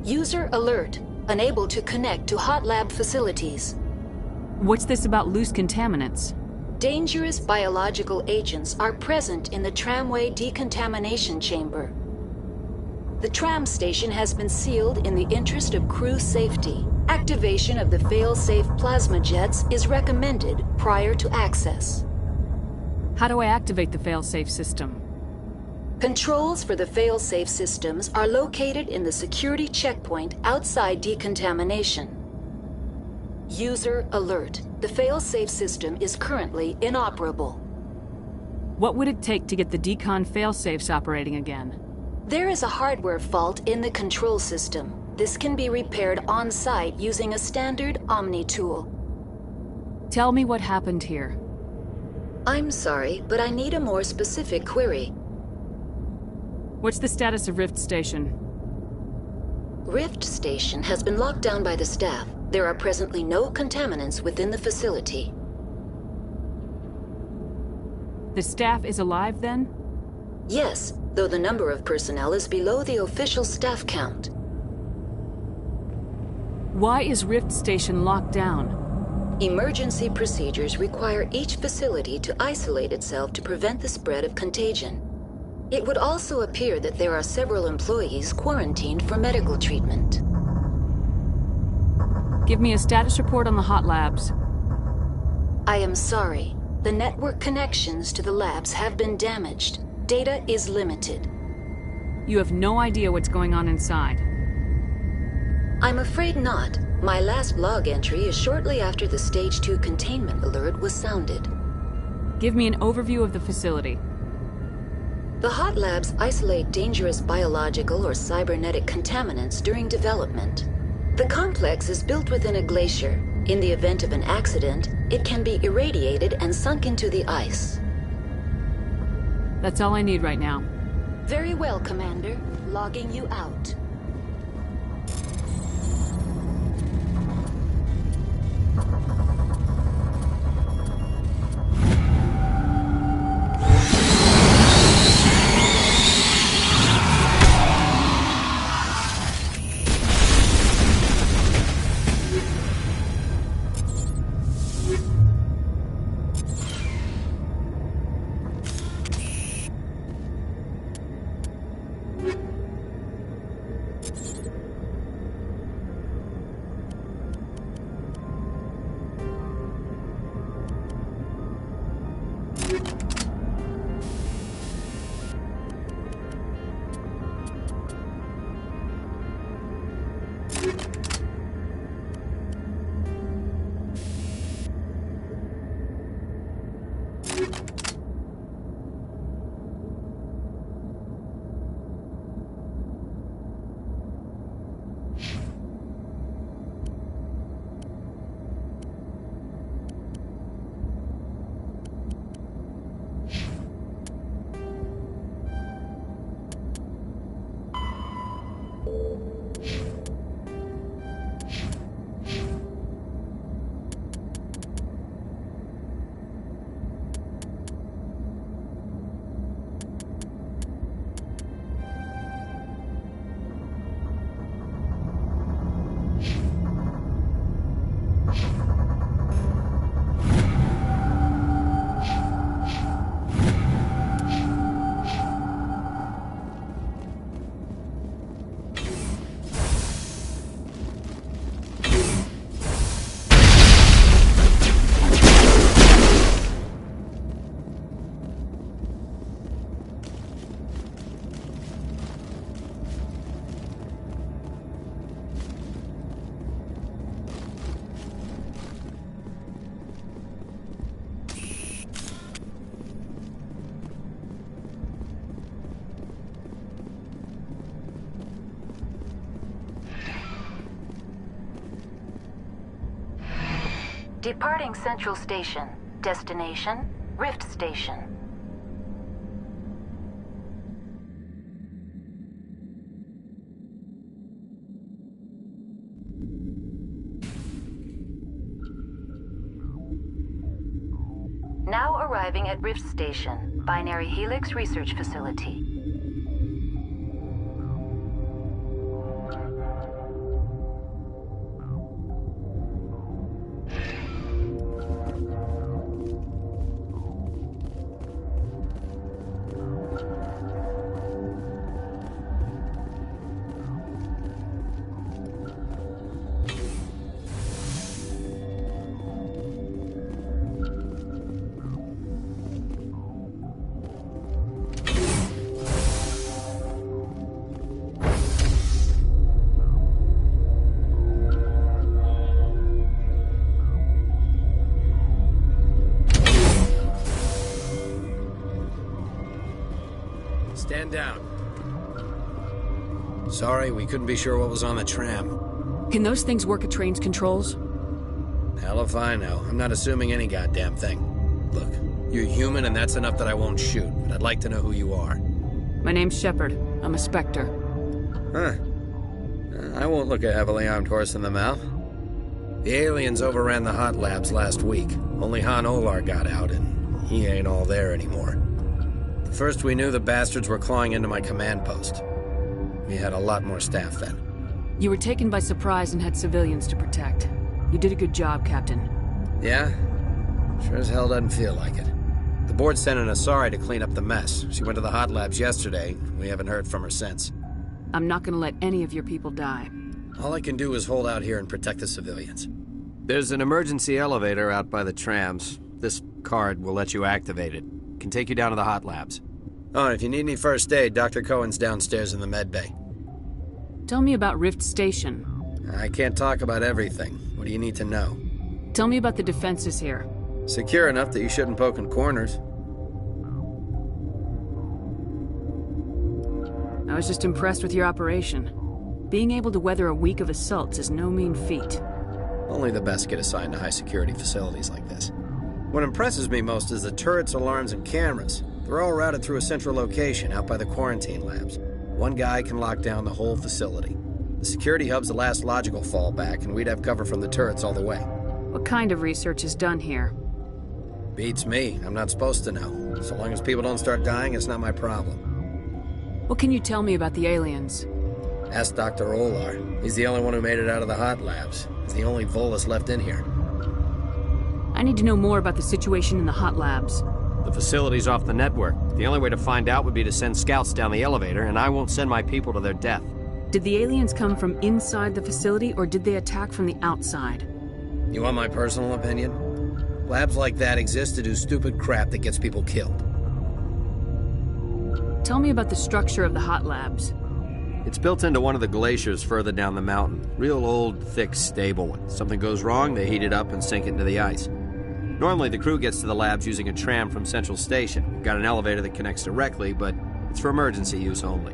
User alert. Unable to connect to hot lab facilities. What's this about loose contaminants? Dangerous biological agents are present in the tramway decontamination chamber. The tram station has been sealed in the interest of crew safety. Activation of the fail-safe plasma jets is recommended prior to access. How do I activate the fail-safe system? Controls for the fail-safe systems are located in the security checkpoint outside decontamination. User alert. The fail-safe system is currently inoperable. What would it take to get the decon fail-safes operating again? There is a hardware fault in the control system. This can be repaired on-site using a standard Omni tool. Tell me what happened here. I'm sorry, but I need a more specific query. What's the status of Rift Station? Rift Station has been locked down by the staff. There are presently no contaminants within the facility. The staff is alive then? Yes, though the number of personnel is below the official staff count. Why is Rift Station locked down? Emergency procedures require each facility to isolate itself to prevent the spread of contagion. It would also appear that there are several employees quarantined for medical treatment. Give me a status report on the hot labs. I am sorry. The network connections to the labs have been damaged. Data is limited. You have no idea what's going on inside. I'm afraid not. My last log entry is shortly after the Stage 2 containment alert was sounded. Give me an overview of the facility. The hot labs isolate dangerous biological or cybernetic contaminants during development. The complex is built within a glacier. In the event of an accident, it can be irradiated and sunk into the ice. That's all I need right now. Very well, Commander. Logging you out. Departing Central Station. Destination, Rift Station. Now arriving at Rift Station, Binary Helix Research Facility. Stand down. Sorry, we couldn't be sure what was on the tram. Can those things work at train's controls? Hell if I know. I'm not assuming any goddamn thing. Look, you're human and that's enough that I won't shoot, but I'd like to know who you are. My name's Shepard. I'm a Spectre. Huh. I won't look a heavily armed horse in the mouth. The aliens overran the hot labs last week. Only Han Olar got out, and he ain't all there anymore. First we knew the bastards were clawing into my command post. We had a lot more staff then. You were taken by surprise and had civilians to protect. You did a good job, Captain. Yeah? Sure as hell doesn't feel like it. The board sent an Asari to clean up the mess. She went to the hot labs yesterday. We haven't heard from her since. I'm not gonna let any of your people die. All I can do is hold out here and protect the civilians. There's an emergency elevator out by the trams. This card will let you activate it. Can take you down to the hot labs. Oh, and if you need any first aid, Dr. Cohen's downstairs in the med bay. Tell me about Rift Station. I can't talk about everything. What do you need to know? Tell me about the defenses here. Secure enough that you shouldn't poke in corners. I was just impressed with your operation. Being able to weather a week of assaults is no mean feat. Only the best get assigned to high-security facilities like this. What impresses me most is the turrets, alarms, and cameras. They're all routed through a central location out by the quarantine labs. One guy can lock down the whole facility. The security hub's the last logical fallback, and we'd have cover from the turrets all the way. What kind of research is done here? Beats me. I'm not supposed to know. So long as people don't start dying, it's not my problem. What can you tell me about the aliens? Ask Dr. Olar. He's the only one who made it out of the hot labs. He's the only Volus left in here. I need to know more about the situation in the hot labs. The facility's off the network. The only way to find out would be to send scouts down the elevator, and I won't send my people to their death. Did the aliens come from inside the facility, or did they attack from the outside? You want my personal opinion? Labs like that exist to do stupid crap that gets people killed. Tell me about the structure of the hot labs. It's built into one of the glaciers further down the mountain. Real old, thick, stable one. Something goes wrong, they heat it up and sink it into the ice. Normally, the crew gets to the labs using a tram from Central Station. We've got an elevator that connects directly, but it's for emergency use only.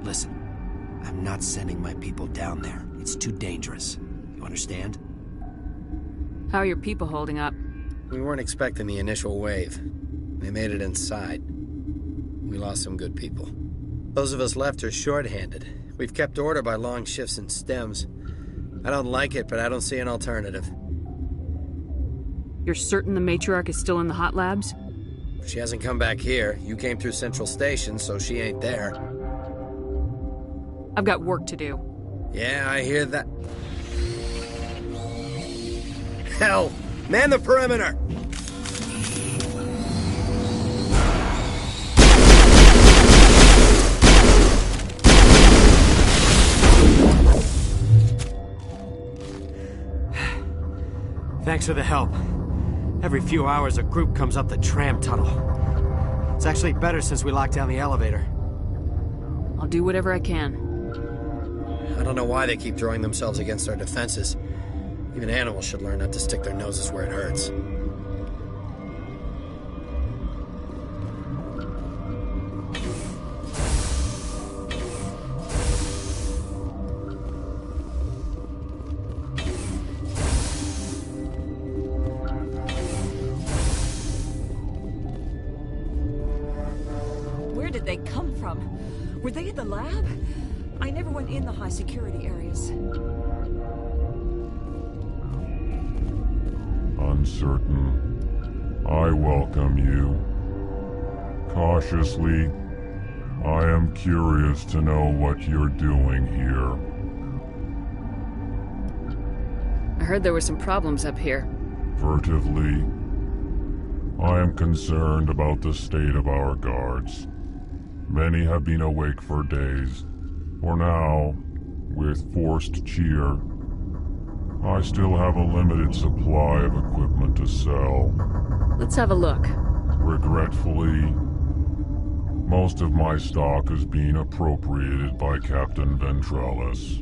Listen. I'm not sending my people down there. It's too dangerous. You understand? How are your people holding up? We weren't expecting the initial wave. They made it inside. We lost some good people. Those of us left are short-handed. We've kept order by long shifts and stems. I don't like it, but I don't see an alternative. You're certain the matriarch is still in the hot labs? She hasn't come back here. You came through Central Station, so she ain't there. I've got work to do. Yeah, I hear that. Hell! Man the perimeter! Thanks for the help. Every few hours, a group comes up the tram tunnel. It's actually better since we locked down the elevator. I'll do whatever I can. I don't know why they keep throwing themselves against our defenses. Even animals should learn not to stick their noses where it hurts. did they come from? Were they at the lab? I never went in the high security areas. Uncertain. I welcome you. Cautiously, I am curious to know what you're doing here. I heard there were some problems up here. Furtively, I am concerned about the state of our guards. Many have been awake for days. For now, with forced cheer, I still have a limited supply of equipment to sell. Let's have a look. Regretfully, most of my stock is being appropriated by Captain Ventralis.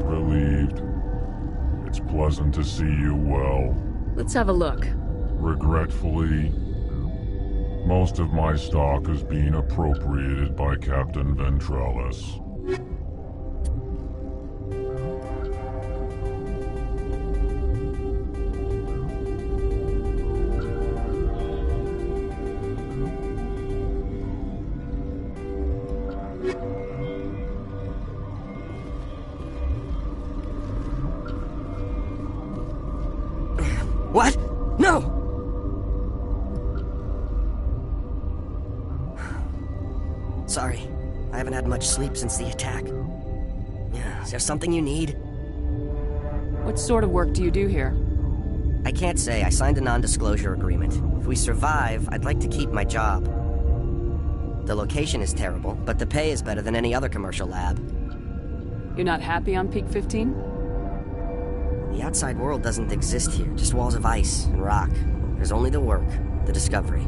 Relieved. It's pleasant to see you well. Let's have a look. Regretfully, most of my stock is being appropriated by Captain Ventralis. What? No! Sorry, I haven't had much sleep since the attack. Is there something you need? What sort of work do you do here? I can't say. I signed a non-disclosure agreement. If we survive, I'd like to keep my job. The location is terrible, but the pay is better than any other commercial lab. You're not happy on Peak 15? The outside world doesn't exist here, just walls of ice and rock. There's only the work, the discovery.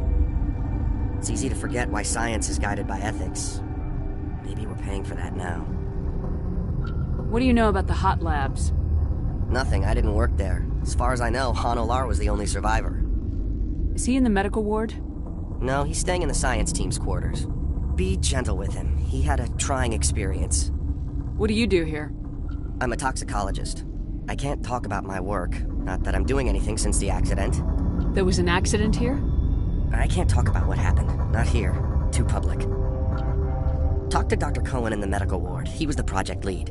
It's easy to forget why science is guided by ethics. Maybe we're paying for that now. What do you know about the hot labs? Nothing, I didn't work there. As far as I know, Han Olar was the only survivor. Is he in the medical ward? No, he's staying in the science team's quarters. Be gentle with him. He had a trying experience. What do you do here? I'm a toxicologist. I can't talk about my work. Not that I'm doing anything since the accident. There was an accident here? I can't talk about what happened. Not here. Too public. Talk to Dr. Cohen in the medical ward. He was the project lead.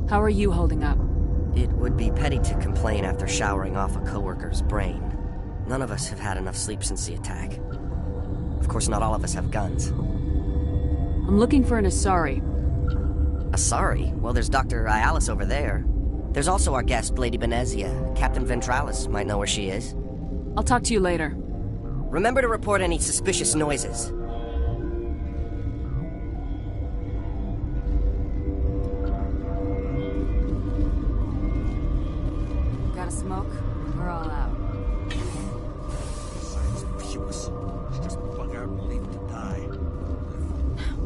How are you holding up? It would be petty to complain after showering off a coworker's brain. None of us have had enough sleep since the attack. Of course, not all of us have guns. I'm looking for an Asari. Asari? Well, there's Dr. Ayalis over there. There's also our guest, Lady Benezia. Captain Ventralis might know where she is. I'll talk to you later. Remember to report any suspicious noises. Got a smoke? We're all out. Science pursues. She just bug out and leave to die.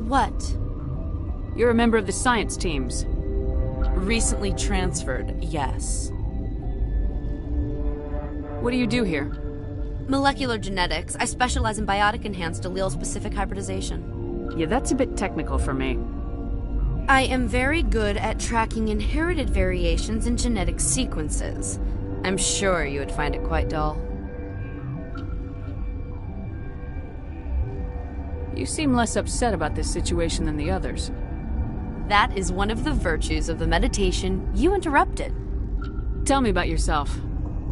What? You're a member of the science teams. Recently transferred, yes. What do you do here? Molecular genetics. I specialize in biotic-enhanced allele-specific hybridization. Yeah, that's a bit technical for me. I am very good at tracking inherited variations in genetic sequences. I'm sure you would find it quite dull. You seem less upset about this situation than the others. That is one of the virtues of the meditation you interrupted. Tell me about yourself.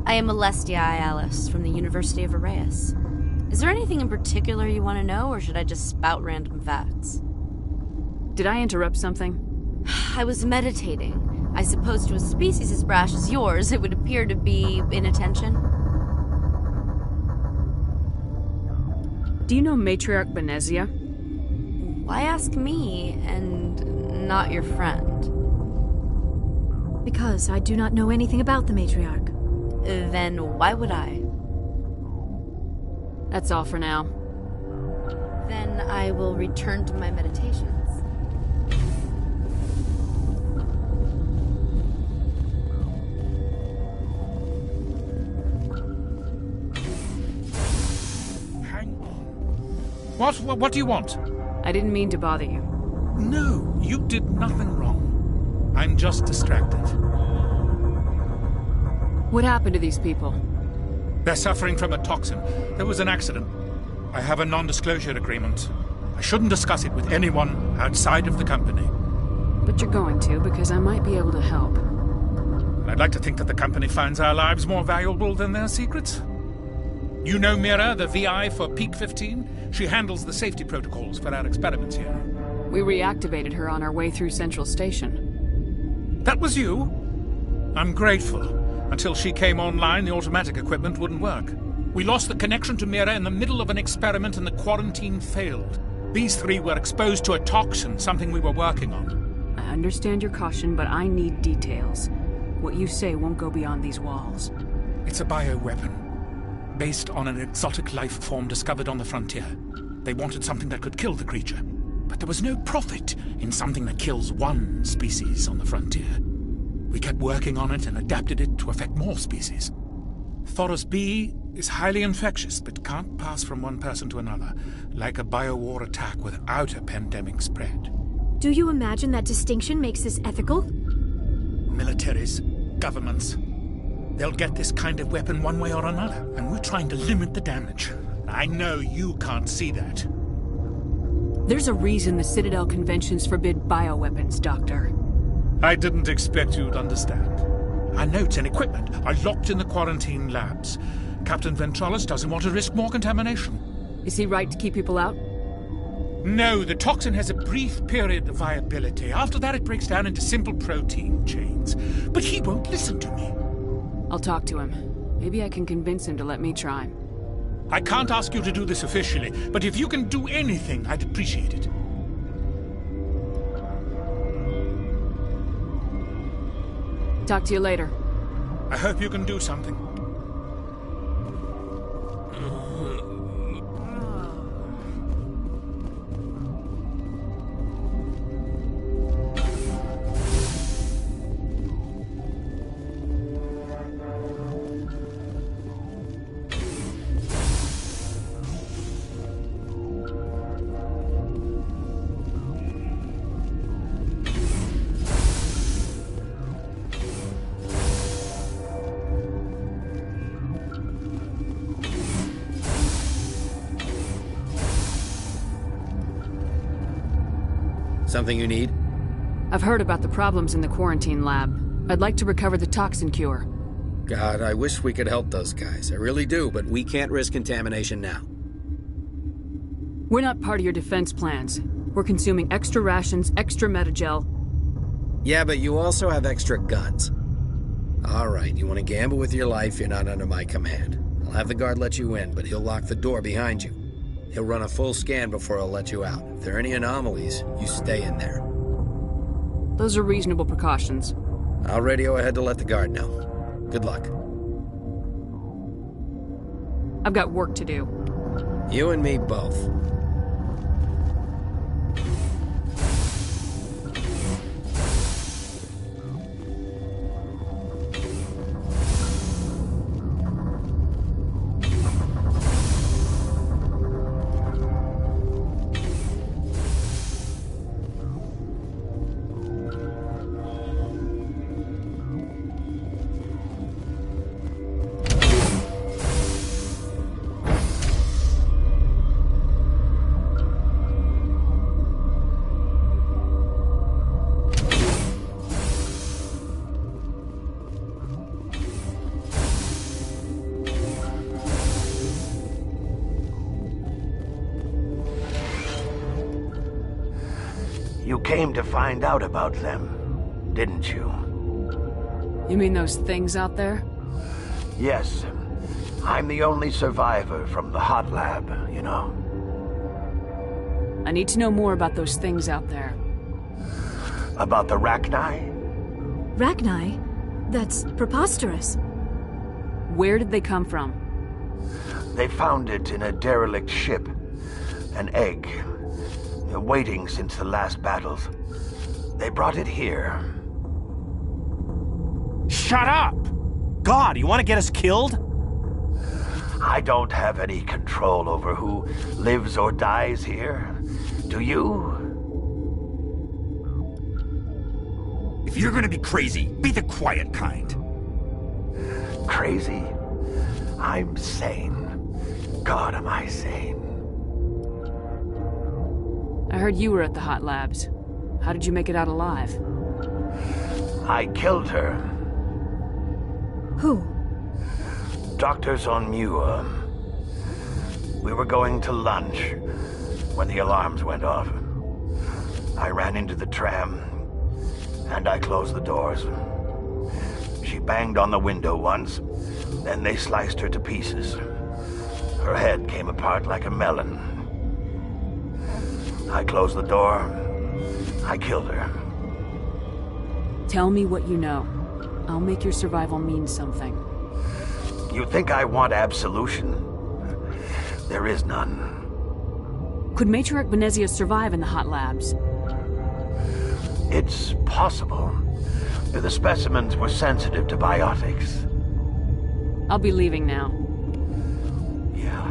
I am Alestia Ayalis from the University of ÄRəછ. Is there anything in particular you want to know, or should I just spout random facts? Did I interrupt something? I was meditating. I suppose to a species as brash as yours, it would appear to be inattention. Do you know Matriarch Benezia? Why ask me, and not your friend? Because I do not know anything about the Matriarch. Then why would I? That's all for now. Then I will return to my meditations. What do you want? I didn't mean to bother you. No, you did nothing wrong. I'm just distracted. What happened to these people? They're suffering from a toxin. There was an accident. I have a non-disclosure agreement. I shouldn't discuss it with anyone outside of the company. But you're going to, because I might be able to help. And I'd like to think that the company finds our lives more valuable than their secrets. You know Mira, the VI for Peak 15? She handles the safety protocols for our experiments here. We reactivated her on our way through Central Station. That was you? I'm grateful. Until she came online, the automatic equipment wouldn't work. We lost the connection to Mira in the middle of an experiment and the quarantine failed. These three were exposed to a toxin, something we were working on. I understand your caution, but I need details. What you say won't go beyond these walls. It's a bioweapon, based on an exotic life form discovered on the frontier. They wanted something that could kill the creature, but there was no profit in something that kills one species on the frontier. We kept working on it and adapted it to affect more species. Thoros B is highly infectious, but can't pass from one person to another, like a biowar attack without a pandemic spread. Do you imagine that distinction makes this ethical? Militaries, governments, they'll get this kind of weapon one way or another, and we're trying to limit the damage. I know you can't see that. There's a reason the Citadel conventions forbid bioweapons, Doctor. I didn't expect you'd understand. Our notes and equipment are locked in the quarantine labs. Captain Ventralis doesn't want to risk more contamination. Is he right to keep people out? No, the toxin has a brief period of viability. After that, it breaks down into simple protein chains. But he won't listen to me. I'll talk to him. Maybe I can convince him to let me try. I can't ask you to do this officially, but if you can do anything, I'd appreciate it. Talk to you later. I hope you can do something. Something you need? I've heard about the problems in the quarantine lab. I'd like to recover the toxin cure. God, I wish we could help those guys. I really do, but We can't risk contamination now. We're not part of your defense plans. We're consuming extra rations, extra metagel. yeah, but you also have extra guns. All right, you want to gamble with your life, you're not under my command. I'll have the guard let you in, but he'll lock the door behind you. He'll run a full scan before he'll let you out. If there are any anomalies, you stay in there. Those are reasonable precautions. I'll radio ahead to let the guard know. Good luck. I've got work to do. You and me both. You came to find out about them, didn't you? You mean those things out there? Yes. I'm the only survivor from the hot lab, you know. I need to know more about those things out there. About the Rachni? Rachni? That's preposterous. Where did they come from? They found it in a derelict ship. An egg. Waiting since the last battles. They brought it here. Shut up! God, you want to get us killed? I don't have any control over who lives or dies here. Do you? If you're gonna be crazy, be the quiet kind. Crazy? I'm sane. God, am I sane. I heard you were at the hot labs. How did you make it out alive? I killed her. Who? Doctors on MΩUPT. We were going to lunch when the alarms went off. I ran into the tram, and I closed the doors. She banged on the window once, then they sliced her to pieces. Her head came apart like a melon. I closed the door. I killed her. Tell me what you know. I'll make your survival mean something. You think I want absolution? There is none. Could Matriarch Venezia survive in the hot labs? It's possible. The specimens were sensitive to biotics. I'll be leaving now. Yeah.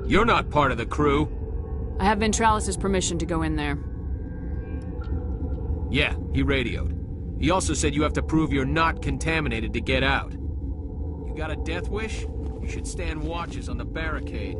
You're not part of the crew. I have Ventralis' permission to go in there. Yeah, he radioed. He also said you have to prove you're not contaminated to get out. You got a death wish? You should stand watches on the barricade.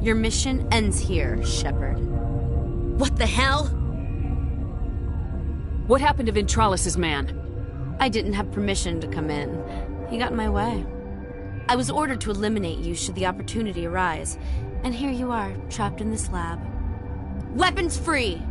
Your mission ends here, Shepard. What the hell? What happened to Ventralis' man? I didn't have permission to come in. He got in my way. I was ordered to eliminate you should the opportunity arise. And here you are, trapped in this lab. Weapons free!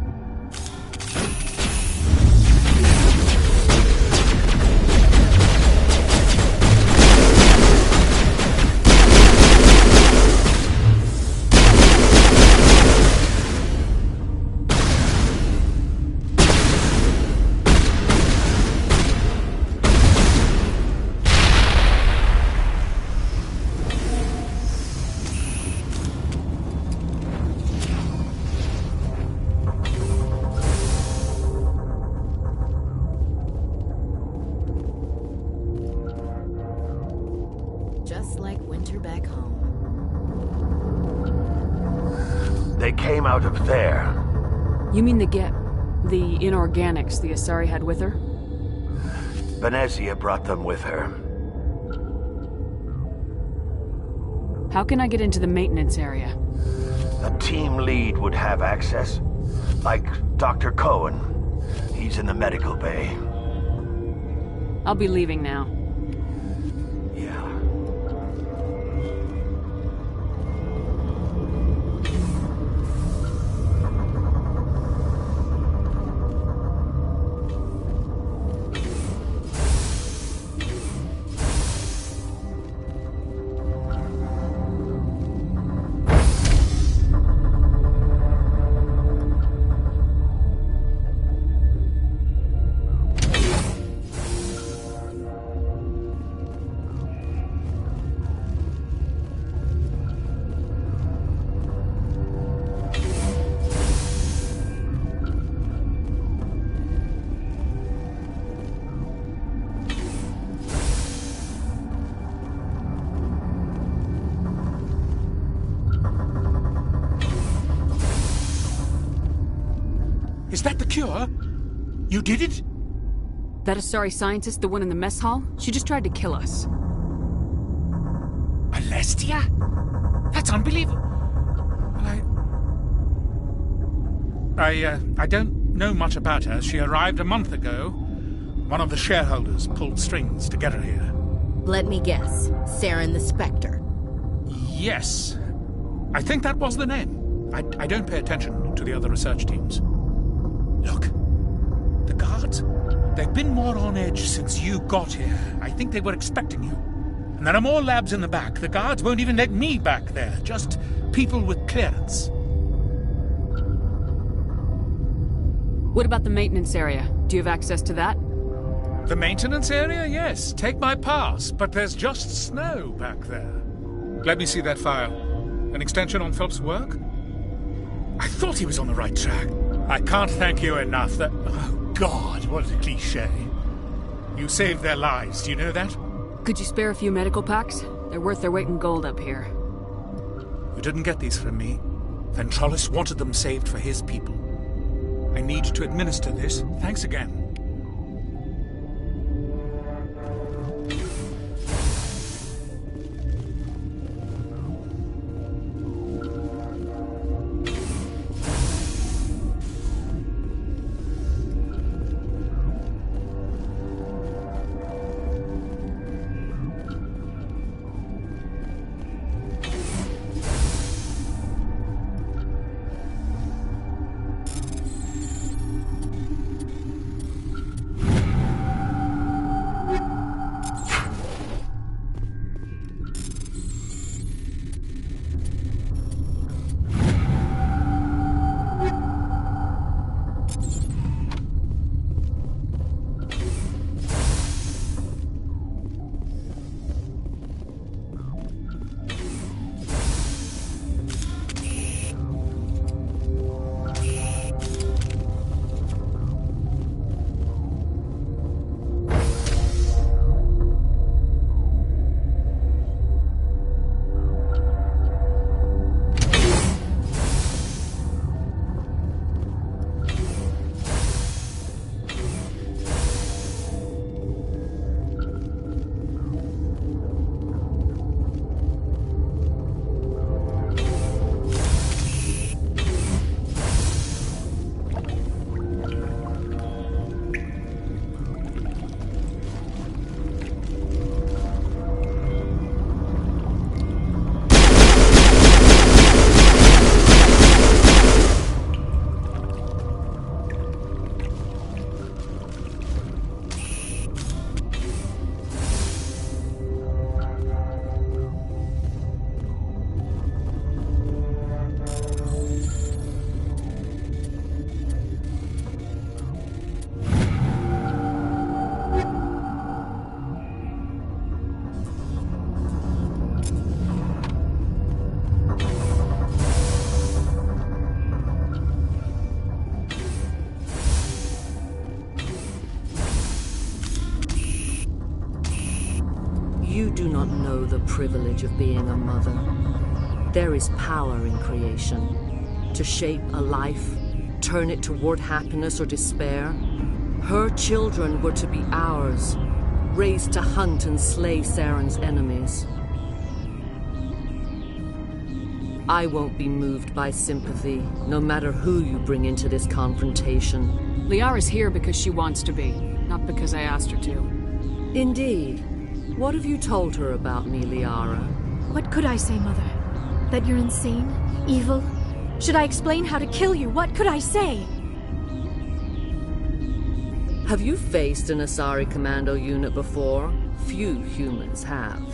Just like winter back home. They came out of there. You mean the inorganics the Asari had with her? Venezia brought them with her. How can I get into the maintenance area? A team lead would have access. Like Dr. Cohen. He's in the medical bay. I'll be leaving now. cure? You did it? That Asari scientist, the one in the mess hall? She just tried to kill us. Alestia? That's unbelievable. I don't know much about her. She arrived a month ago. One of the shareholders pulled strings to get her here. Let me guess. Saren the Spectre. Yes. I think that was the name. I don't pay attention to the other research teams. Look, the guards, they've been more on edge since you got here. I think they were expecting you. And there are more labs in the back. The guards won't even let me back there. Just people with clearance. What about the maintenance area? Do you have access to that? The maintenance area? Yes. Take my pass. But there's just snow back there. Let me see that file. An extension on Phelps' work? I thought he was on the right track. I can't thank you enough that... Oh, God, what a cliché. You saved their lives, do you know that? Could you spare a few medical packs? They're worth their weight in gold up here. You didn't get these from me. Ventrolis wanted them saved for his people. I need to administer this. Thanks again. You do not know the privilege of being a mother. There is power in creation. To shape a life, turn it toward happiness or despair. Her children were to be ours, raised to hunt and slay Saren's enemies. I won't be moved by sympathy, no matter who you bring into this confrontation. Liara's here because she wants to be, not because I asked her to. Indeed. What have you told her about me, Liara? What could I say, Mother? That you're insane? Evil? Should I explain how to kill you? What could I say? Have you faced an Asari commando unit before? Few humans have.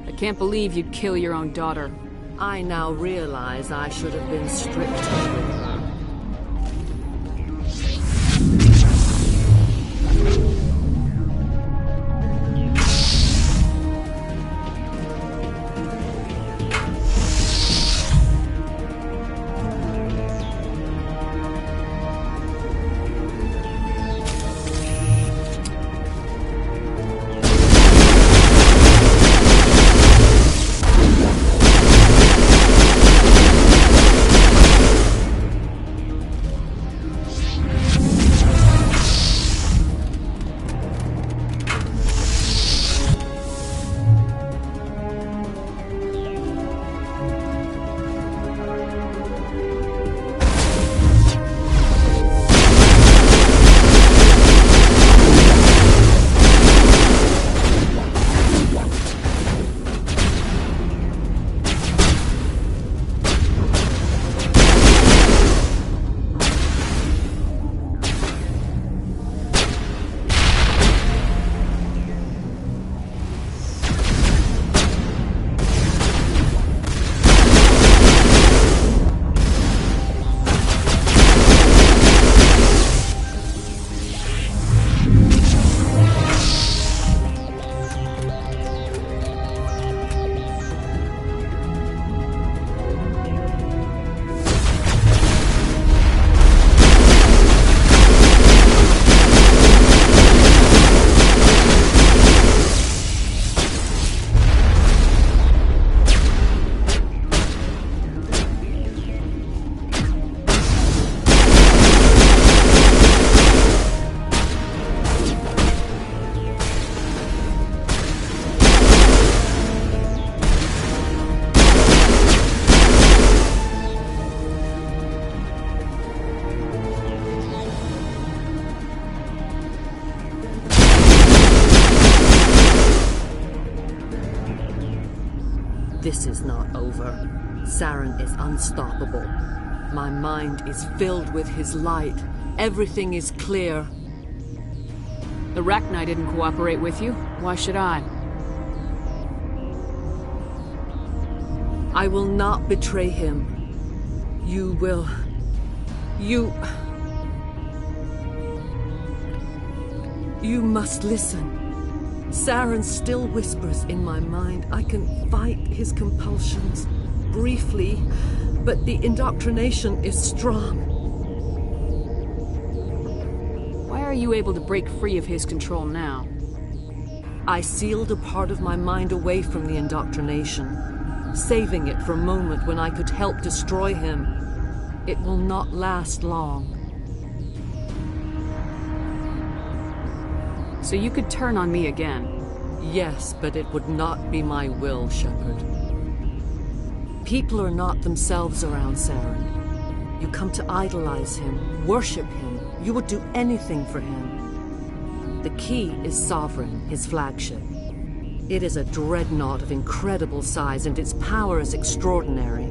I can't believe you'd kill your own daughter. I now realize I should have been stricter with her. This is not over. Saren is unstoppable. My mind is filled with his light. Everything is clear. The Rachni didn't cooperate with you. Why should I? I will not betray him. You will... You must listen. Saren still whispers in my mind. I can fight his compulsions briefly, but the indoctrination is strong. Why are you able to break free of his control now? I sealed a part of my mind away from the indoctrination, saving it for a moment when I could help destroy him. It will not last long. So you could turn on me again? Yes, but it would not be my will, Shepard. People are not themselves around Saren. You come to idolize him, worship him. You would do anything for him. The key is Sovereign, his flagship. It is a dreadnought of incredible size, and its power is extraordinary.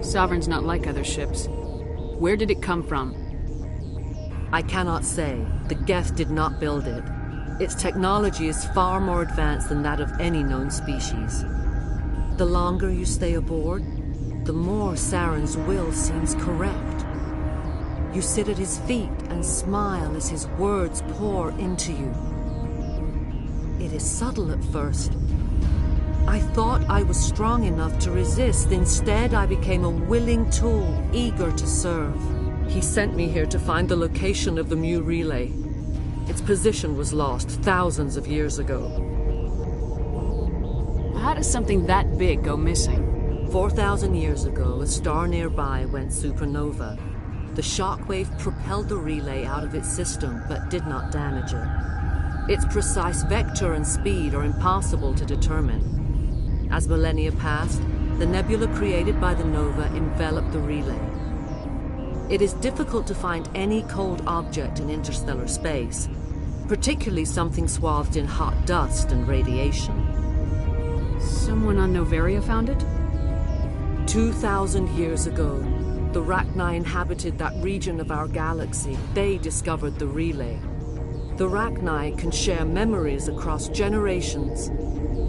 Sovereign's not like other ships. Where did it come from? I cannot say. The Geth did not build it. Its technology is far more advanced than that of any known species. The longer you stay aboard, the more Saren's will seems correct. You sit at his feet and smile as his words pour into you. It is subtle at first. I thought I was strong enough to resist. Instead, I became a willing tool, eager to serve. He sent me here to find the location of the Mu relay. Its position was lost thousands of years ago. How does something that big go missing? 4,000 years ago, a star nearby went supernova. The shockwave propelled the relay out of its system, but did not damage it. Its precise vector and speed are impossible to determine. As millennia passed, the nebula created by the nova enveloped the relay. It is difficult to find any cold object in interstellar space, particularly something swathed in hot dust and radiation. Someone on Noveria found it? 2,000 years ago, the Rachni inhabited that region of our galaxy. They discovered the relay. The Rachni can share memories across generations.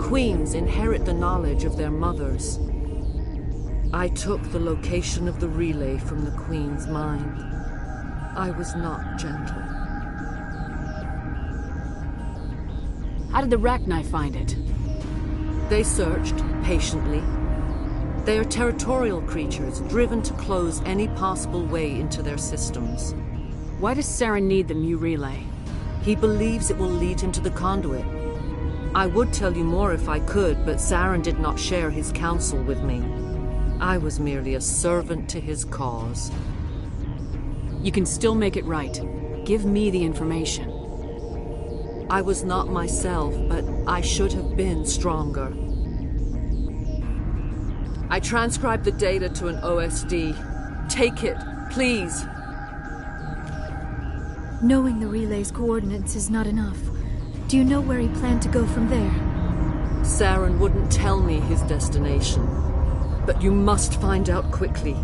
Queens inherit the knowledge of their mothers. I took the location of the relay from the Queen's mind. I was not gentle. How did the Rachni find it? They searched, patiently. They are territorial creatures, driven to close any possible way into their systems. Why does Saren need the Mu relay? He believes it will lead him to the conduit. I would tell you more if I could, but Saren did not share his counsel with me. I was merely a servant to his cause. You can still make it right. Give me the information. I was not myself, but I should have been stronger. I transcribed the data to an OSD. Take it, please. Knowing the relay's coordinates is not enough. Do you know where he planned to go from there? Saren wouldn't tell me his destination. But you must find out quickly.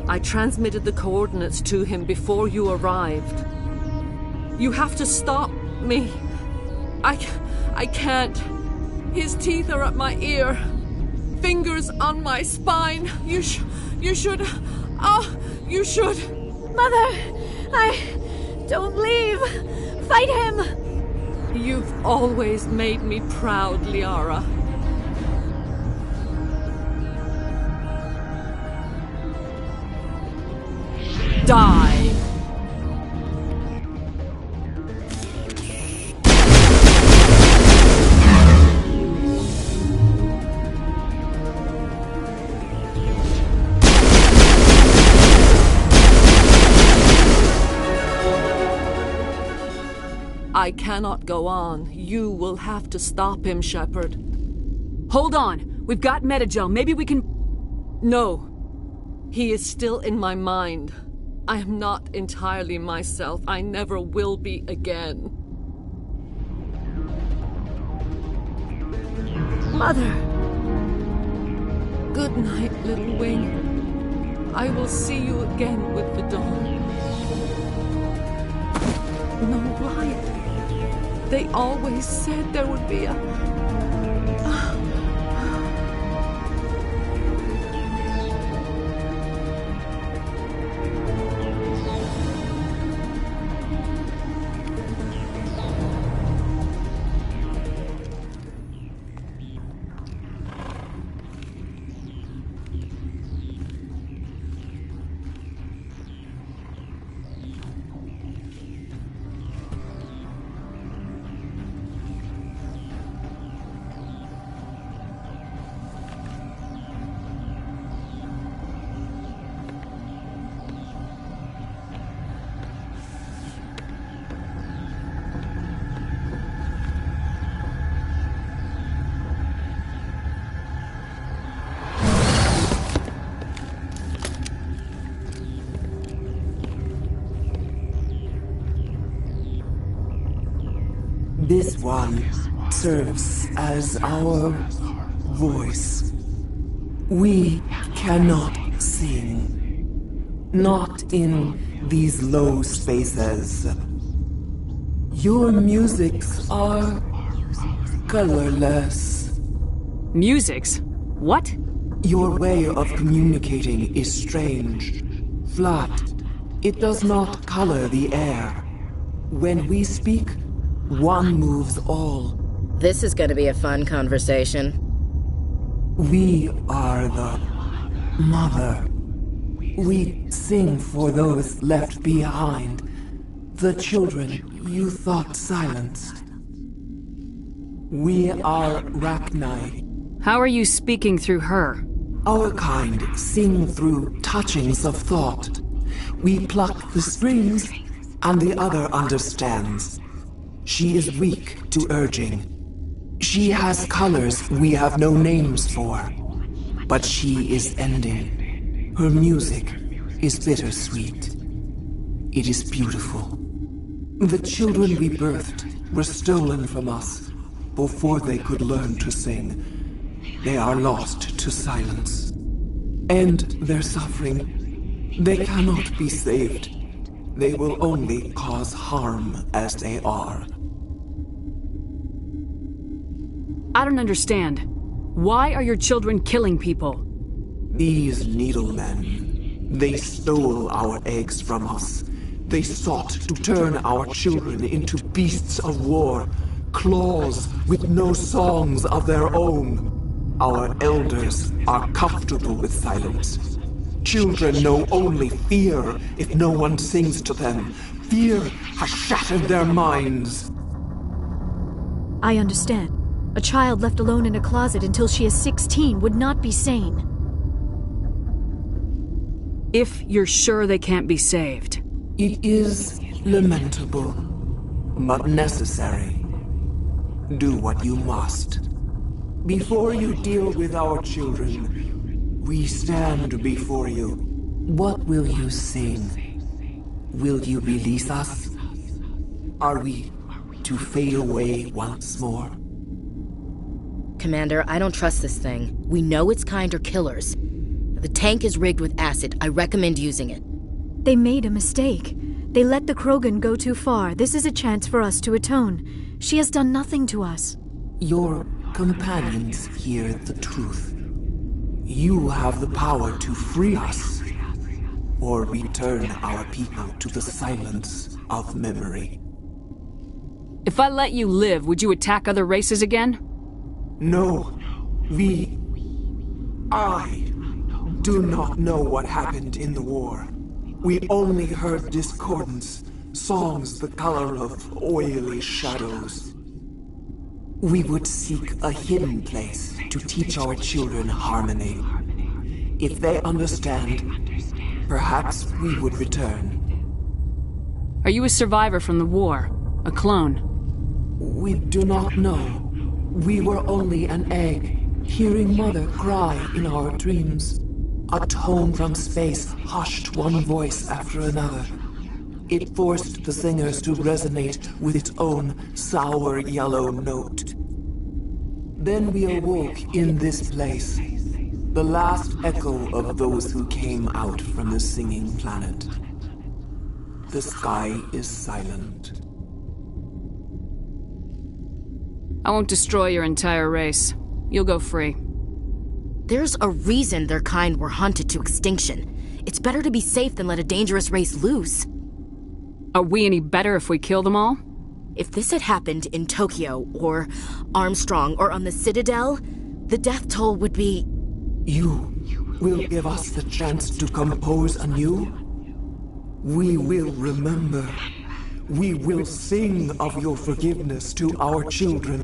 I transmitted the coordinates to him before you arrived. You have to stop me. I can't. His teeth are at my ear. Fingers on my spine. You should. You should. Mother! Don't leave! Fight him! You've always made me proud, Liara. Die! I cannot go on. You will have to stop him, Shepard. Hold on! We've got Metagel. Maybe we can... No. He is still in my mind. I am not entirely myself. I never will be again. Mother! Good night, little wing. I will see you again with the dawn. No lie. They always said there would be a... This one serves as our voice. We cannot sing. Not in these low spaces. Your musics are colorless. Musics? What? Your way of communicating is strange. Flat. It does not color the air. When we speak, one moves all. This is gonna be a fun conversation. We are the mother. We sing for those left behind. The children you thought silenced. We are Rachni. How are you speaking through her? Our kind sing through touchings of thought. We pluck the strings, and the other understands. She is weak to urging. She has colors we have no names for. But she is ending. Her music is bittersweet. It is beautiful. The children we birthed were stolen from us before they could learn to sing. They are lost to silence. And their suffering, they cannot be saved. They will only cause harm as they are. I don't understand. Why are your children killing people? These needlemen, they stole our eggs from us. They sought to turn our children into beasts of war, claws with no songs of their own. Our elders are comfortable with silence. Children know only fear if no one sings to them. Fear has shattered their minds. I understand. A child left alone in a closet until she is 16 would not be sane. If you're sure they can't be saved. It is lamentable, but necessary. Do what you must. Before you deal with our children, we stand before you. What will you sing? Will you release us? Are we to fade away once more? Commander, I don't trust this thing. We know its kind are killers. The tank is rigged with acid. I recommend using it. They made a mistake. They let the Krogan go too far. This is a chance for us to atone. She has done nothing to us. Your companions hear the truth. You have the power to free us, or return our people to the silence of memory. If I let you live, would you attack other races again? No, I do not know what happened in the war. We only heard discordance, songs the color of oily shadows. We would seek a hidden place to teach our children harmony. If they understand, perhaps we would return. Are you a survivor from the war? A clone? We do not know. We were only an egg, hearing Mother cry in our dreams. A tone from space hushed one voice after another. It forced the singers to resonate with its own sour yellow note. Then we awoke in this place, the last echo of those who came out from the singing planet. The sky is silent. I won't destroy your entire race. You'll go free. There's a reason their kind were hunted to extinction. It's better to be safe than let a dangerous race loose. Are we any better if we kill them all? If this had happened in Tokyo, or Armstrong, or on the Citadel, the death toll would be... You will give us the chance to compose anew? We will remember. We will sing of your forgiveness to our children.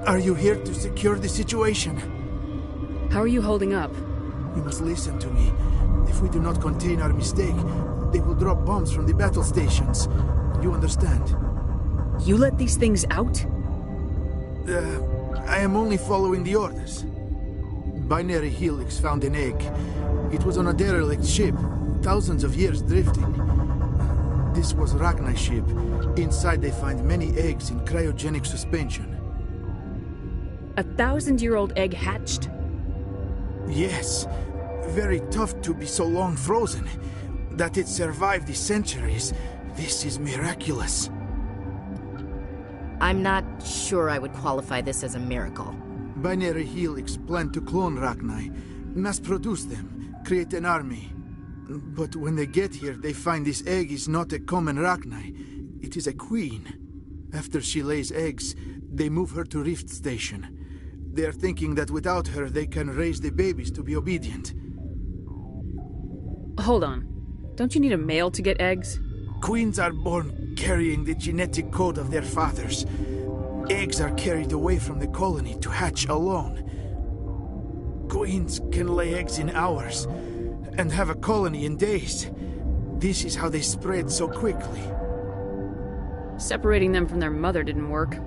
Are you here to secure the situation? How are you holding up? You must listen to me. If we do not contain our mistake, they will drop bombs from the battle stations. You understand? You let these things out? I am only following the orders. Binary Helix found an egg. It was on a derelict ship, thousands of years drifting. This was Rachni's ship. Inside they find many eggs in cryogenic suspension. A 1,000-year-old egg hatched? Yes. Very tough to be so long frozen. That it survived the centuries. This is miraculous. I'm not sure I would qualify this as a miracle. Binary Helix planned to clone Rachni, mass-produce them, create an army. But when they get here, they find this egg is not a common Rachni. It is a queen. After she lays eggs, they move her to Rift Station. They are thinking that without her, they can raise the babies to be obedient. Hold on. Don't you need a male to get eggs? Queens are born carrying the genetic code of their fathers. Eggs are carried away from the colony to hatch alone. Queens can lay eggs in hours and have a colony in days. This is how they spread so quickly. Separating them from their mother didn't work.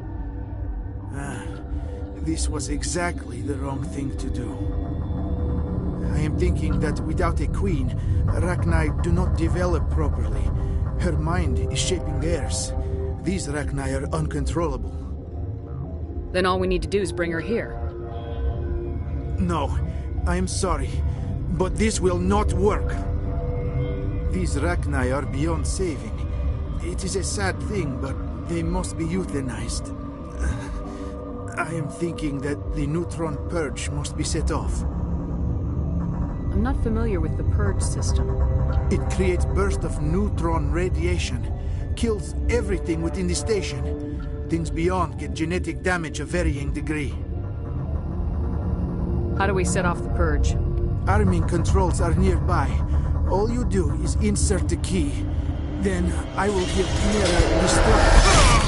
This was exactly the wrong thing to do. I am thinking that without a queen, Rachni do not develop properly. Her mind is shaping theirs. These Rachni are uncontrollable. Then all we need to do is bring her here. No, I am sorry, but this will not work. These Rachni are beyond saving. It is a sad thing, but they must be euthanized. I am thinking that the neutron purge must be set off. I'm not familiar with the purge system. It creates bursts of neutron radiation, kills everything within the station. Things beyond get genetic damage of varying degree. How do we set off the purge? Arming controls are nearby. All you do is insert the key. Then I will give Mira destruct.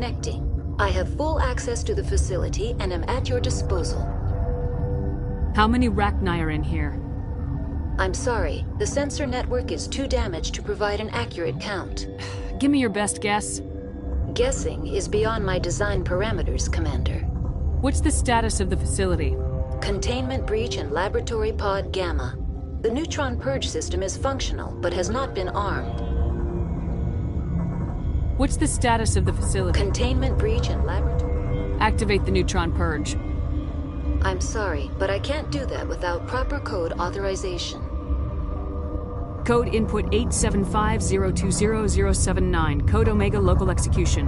Connecting. I have full access to the facility and am at your disposal. How many Rachni are in here? I'm sorry. The sensor network is too damaged to provide an accurate count. Give me your best guess. Guessing is beyond my design parameters, Commander. What's the status of the facility? Containment breach in Laboratory Pod Gamma. The neutron purge system is functional, but has not been armed. What's the status of the facility? Containment breach in Laboratory... Activate the neutron purge. I'm sorry, but I can't do that without proper code authorization. Code input 875020079. Code Omega local execution.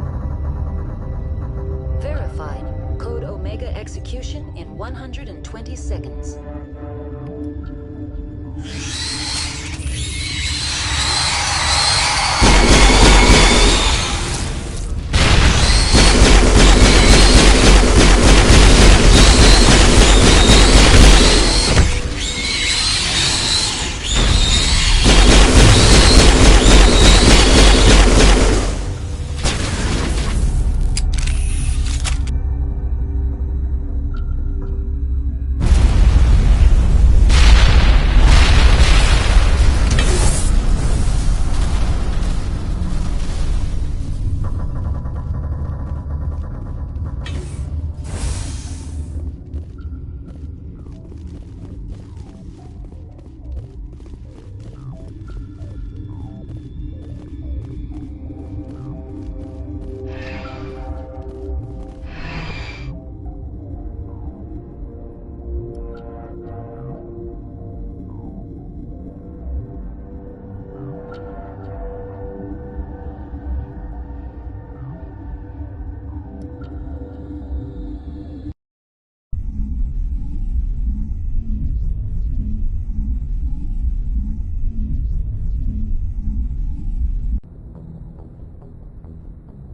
Verified. Code Omega execution in 120 seconds.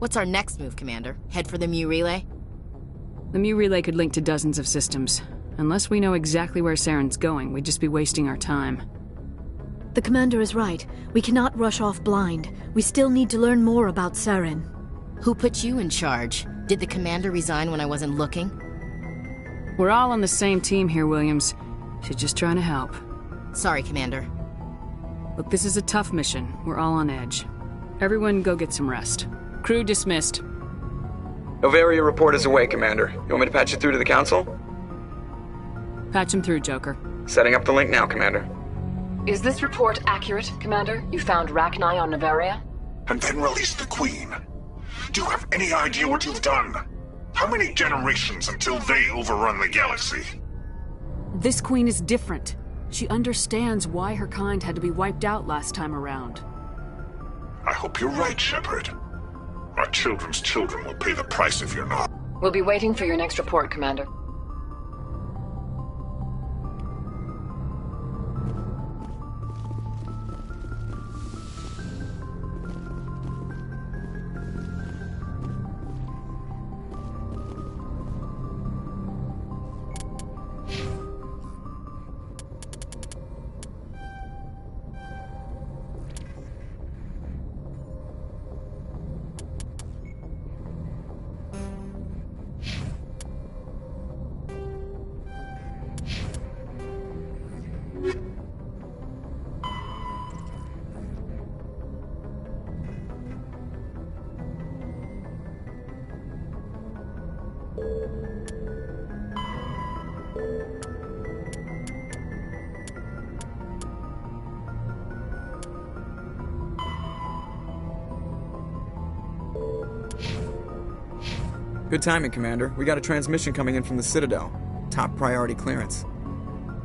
What's our next move, Commander? Head for the MU relay? The MU relay could link to dozens of systems. Unless we know exactly where Saren's going, we'd just be wasting our time. The Commander is right. We cannot rush off blind. We still need to learn more about Saren. Who put you in charge? Did the Commander resign when I wasn't looking? We're all on the same team here, Williams. She's just trying to help. Sorry, Commander. Look, this is a tough mission. We're all on edge. Everyone go get some rest. Crew dismissed. Novaria report is away, Commander. You want me to patch you through to the Council? Patch him through, Joker. Setting up the link now, Commander. Is this report accurate, Commander? You found Rachni on Novaria? And then released the Queen. Do you have any idea what you've done? How many generations until they overrun the galaxy? This Queen is different. She understands why her kind had to be wiped out last time around. I hope you're right, Shepard. Our children's children will pay the price if you're not. We'll be waiting for your next report, Commander. Good timing, Commander. We got a transmission coming in from the Citadel. Top priority clearance.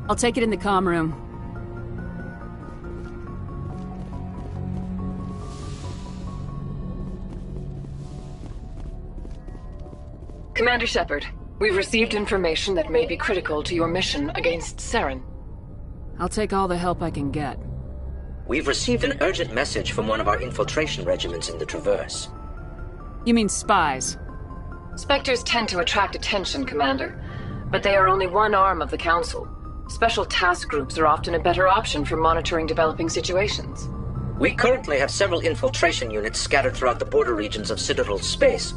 I'll take it in the comm room. Commander Shepard, we've received information that may be critical to your mission against Saren. I'll take all the help I can get. We've received an urgent message from one of our infiltration regiments in the Traverse. You mean spies? Spectres tend to attract attention, Commander, but they are only one arm of the Council. Special task groups are often a better option for monitoring developing situations. We currently have several infiltration units scattered throughout the border regions of Citadel's space.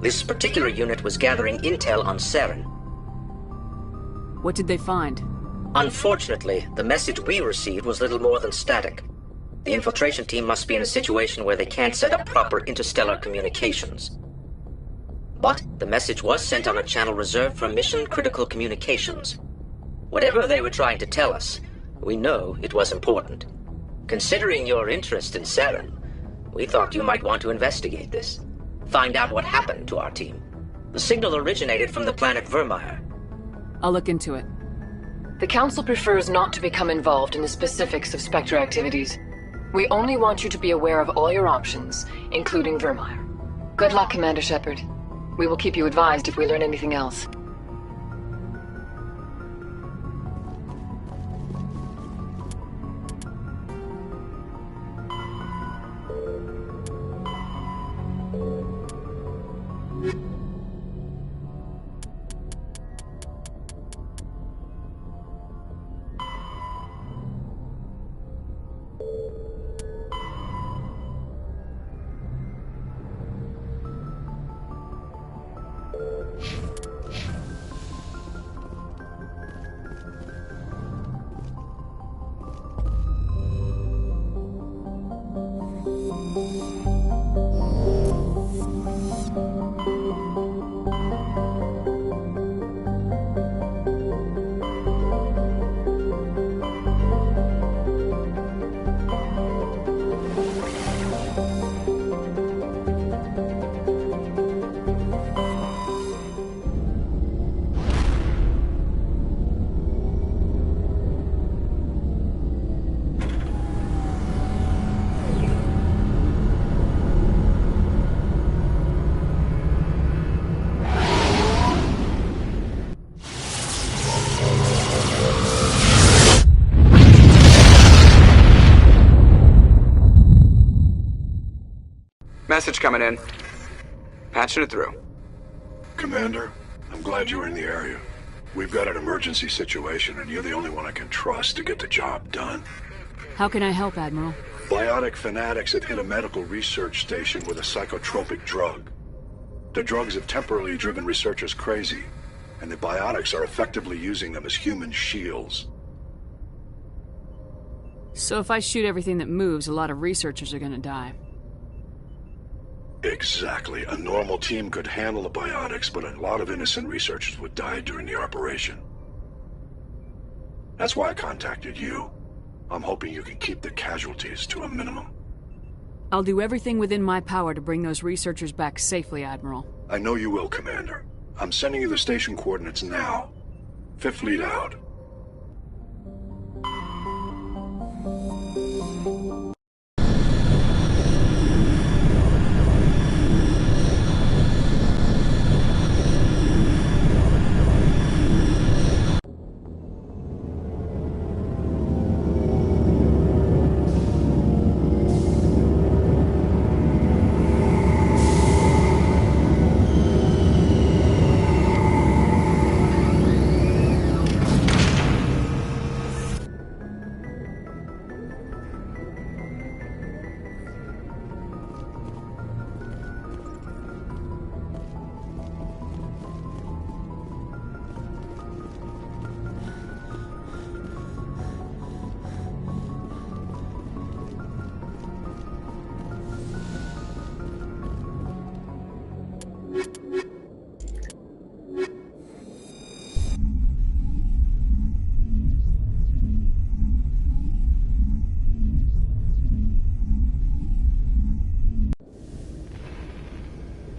This particular unit was gathering intel on Saren. What did they find? Unfortunately, the message we received was little more than static. The infiltration team must be in a situation where they can't set up proper interstellar communications. But the message was sent on a channel reserved for mission-critical communications. Whatever they were trying to tell us, we know it was important. Considering your interest in Saren, we thought you might want to investigate this. Find out what happened to our team. The signal originated from the planet Vermeer. I'll look into it. The Council prefers not to become involved in the specifics of Spectre activities. We only want you to be aware of all your options, including Vermeer. Good luck, Commander Shepard. We will keep you advised if we learn anything else. Message coming in. Patching it through. Commander, I'm glad you were in the area. We've got an emergency situation, and you're the only one I can trust to get the job done. How can I help, Admiral? Biotic fanatics have hit a medical research station with a psychotropic drug. The drugs have temporarily driven researchers crazy, and the biotics are effectively using them as human shields. So if I shoot everything that moves, a lot of researchers are gonna die. Exactly. A normal team could handle the biotics, but a lot of innocent researchers would die during the operation. That's why I contacted you. I'm hoping you can keep the casualties to a minimum. I'll do everything within my power to bring those researchers back safely, Admiral. I know you will, Commander. I'm sending you the station coordinates now. Fifth Fleet out.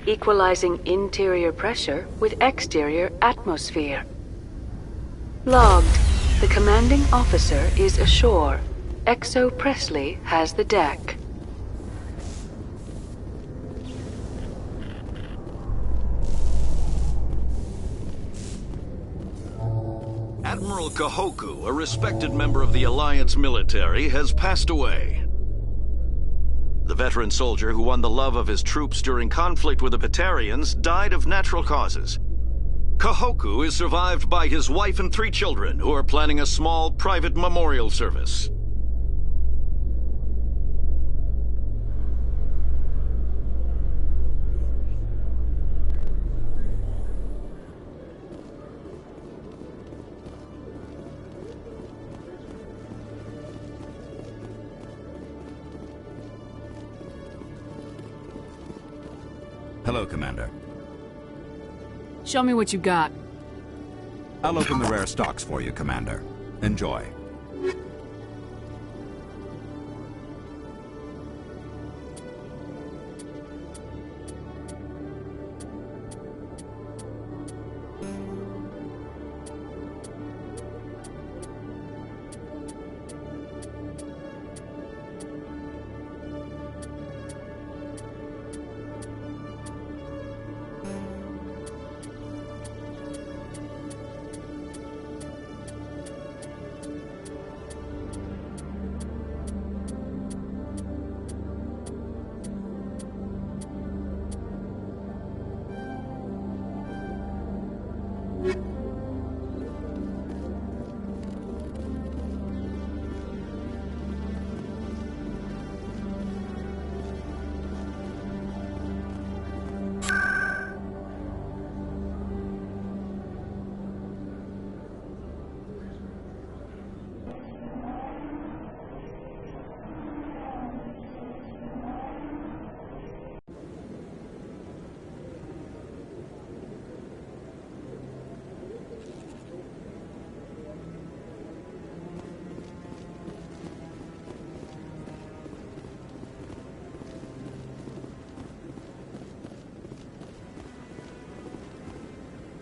Equalizing interior pressure with exterior atmosphere. Logged. The commanding officer is ashore. XO Presley has the deck. Admiral Kahoku, a respected member of the Alliance military, has passed away. The veteran soldier who won the love of his troops during conflict with the Batarians died of natural causes. Kahoku is survived by his wife and 3 children who are planning a small private memorial service. Hello, Commander. Show me what you got. I'll open the rare stocks for you, Commander. Enjoy.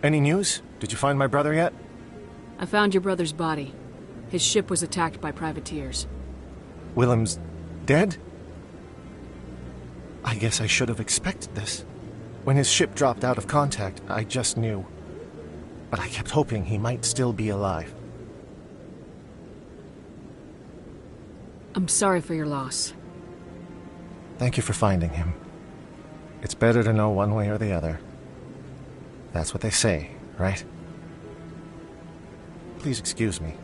Any news? Did you find my brother yet? I found your brother's body. His ship was attacked by privateers. Willem's dead? I guess I should have expected this. When his ship dropped out of contact, I just knew. But I kept hoping he might still be alive. I'm sorry for your loss. Thank you for finding him. It's better to know one way or the other. That's what they say, right? Please excuse me.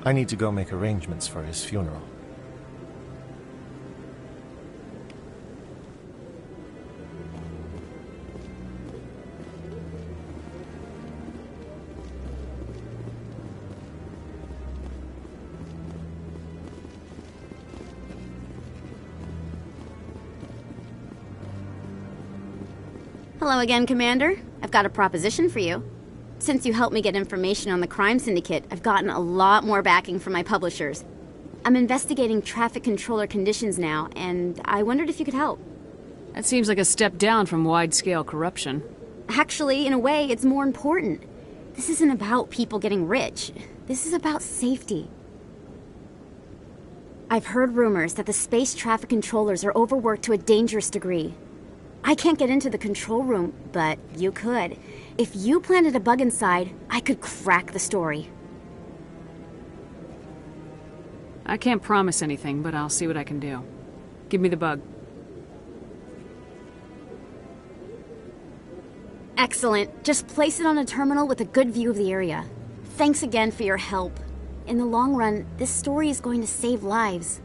I need to go make arrangements for his funeral. Hello again, Commander. I've got a proposition for you. Since you helped me get information on the crime syndicate, I've gotten a lot more backing from my publishers. I'm investigating traffic controller conditions now, and I wondered if you could help. That seems like a step down from wide-scale corruption. Actually, in a way, it's more important. This isn't about people getting rich. This is about safety. I've heard rumors that the space traffic controllers are overworked to a dangerous degree. I can't get into the control room, but you could. If you planted a bug inside, I could crack the story. I can't promise anything, but I'll see what I can do. Give me the bug. Excellent. Just place it on a terminal with a good view of the area. Thanks again for your help. In the long run, this story is going to save lives.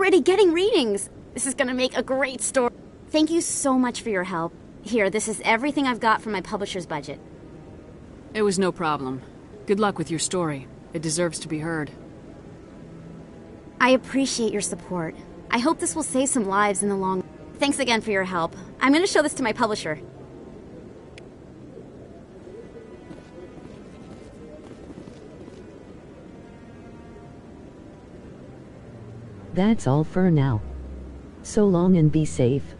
already getting readings. This is gonna make a great story. Thank you so much for your help. Here, this is everything I've got from my publisher's budget. It was no problem. Good luck with your story. It deserves to be heard. I appreciate your support. I hope this will save some lives in the long run. Thanks again for your help. I'm gonna show this to my publisher. That's all for now. So long and be safe.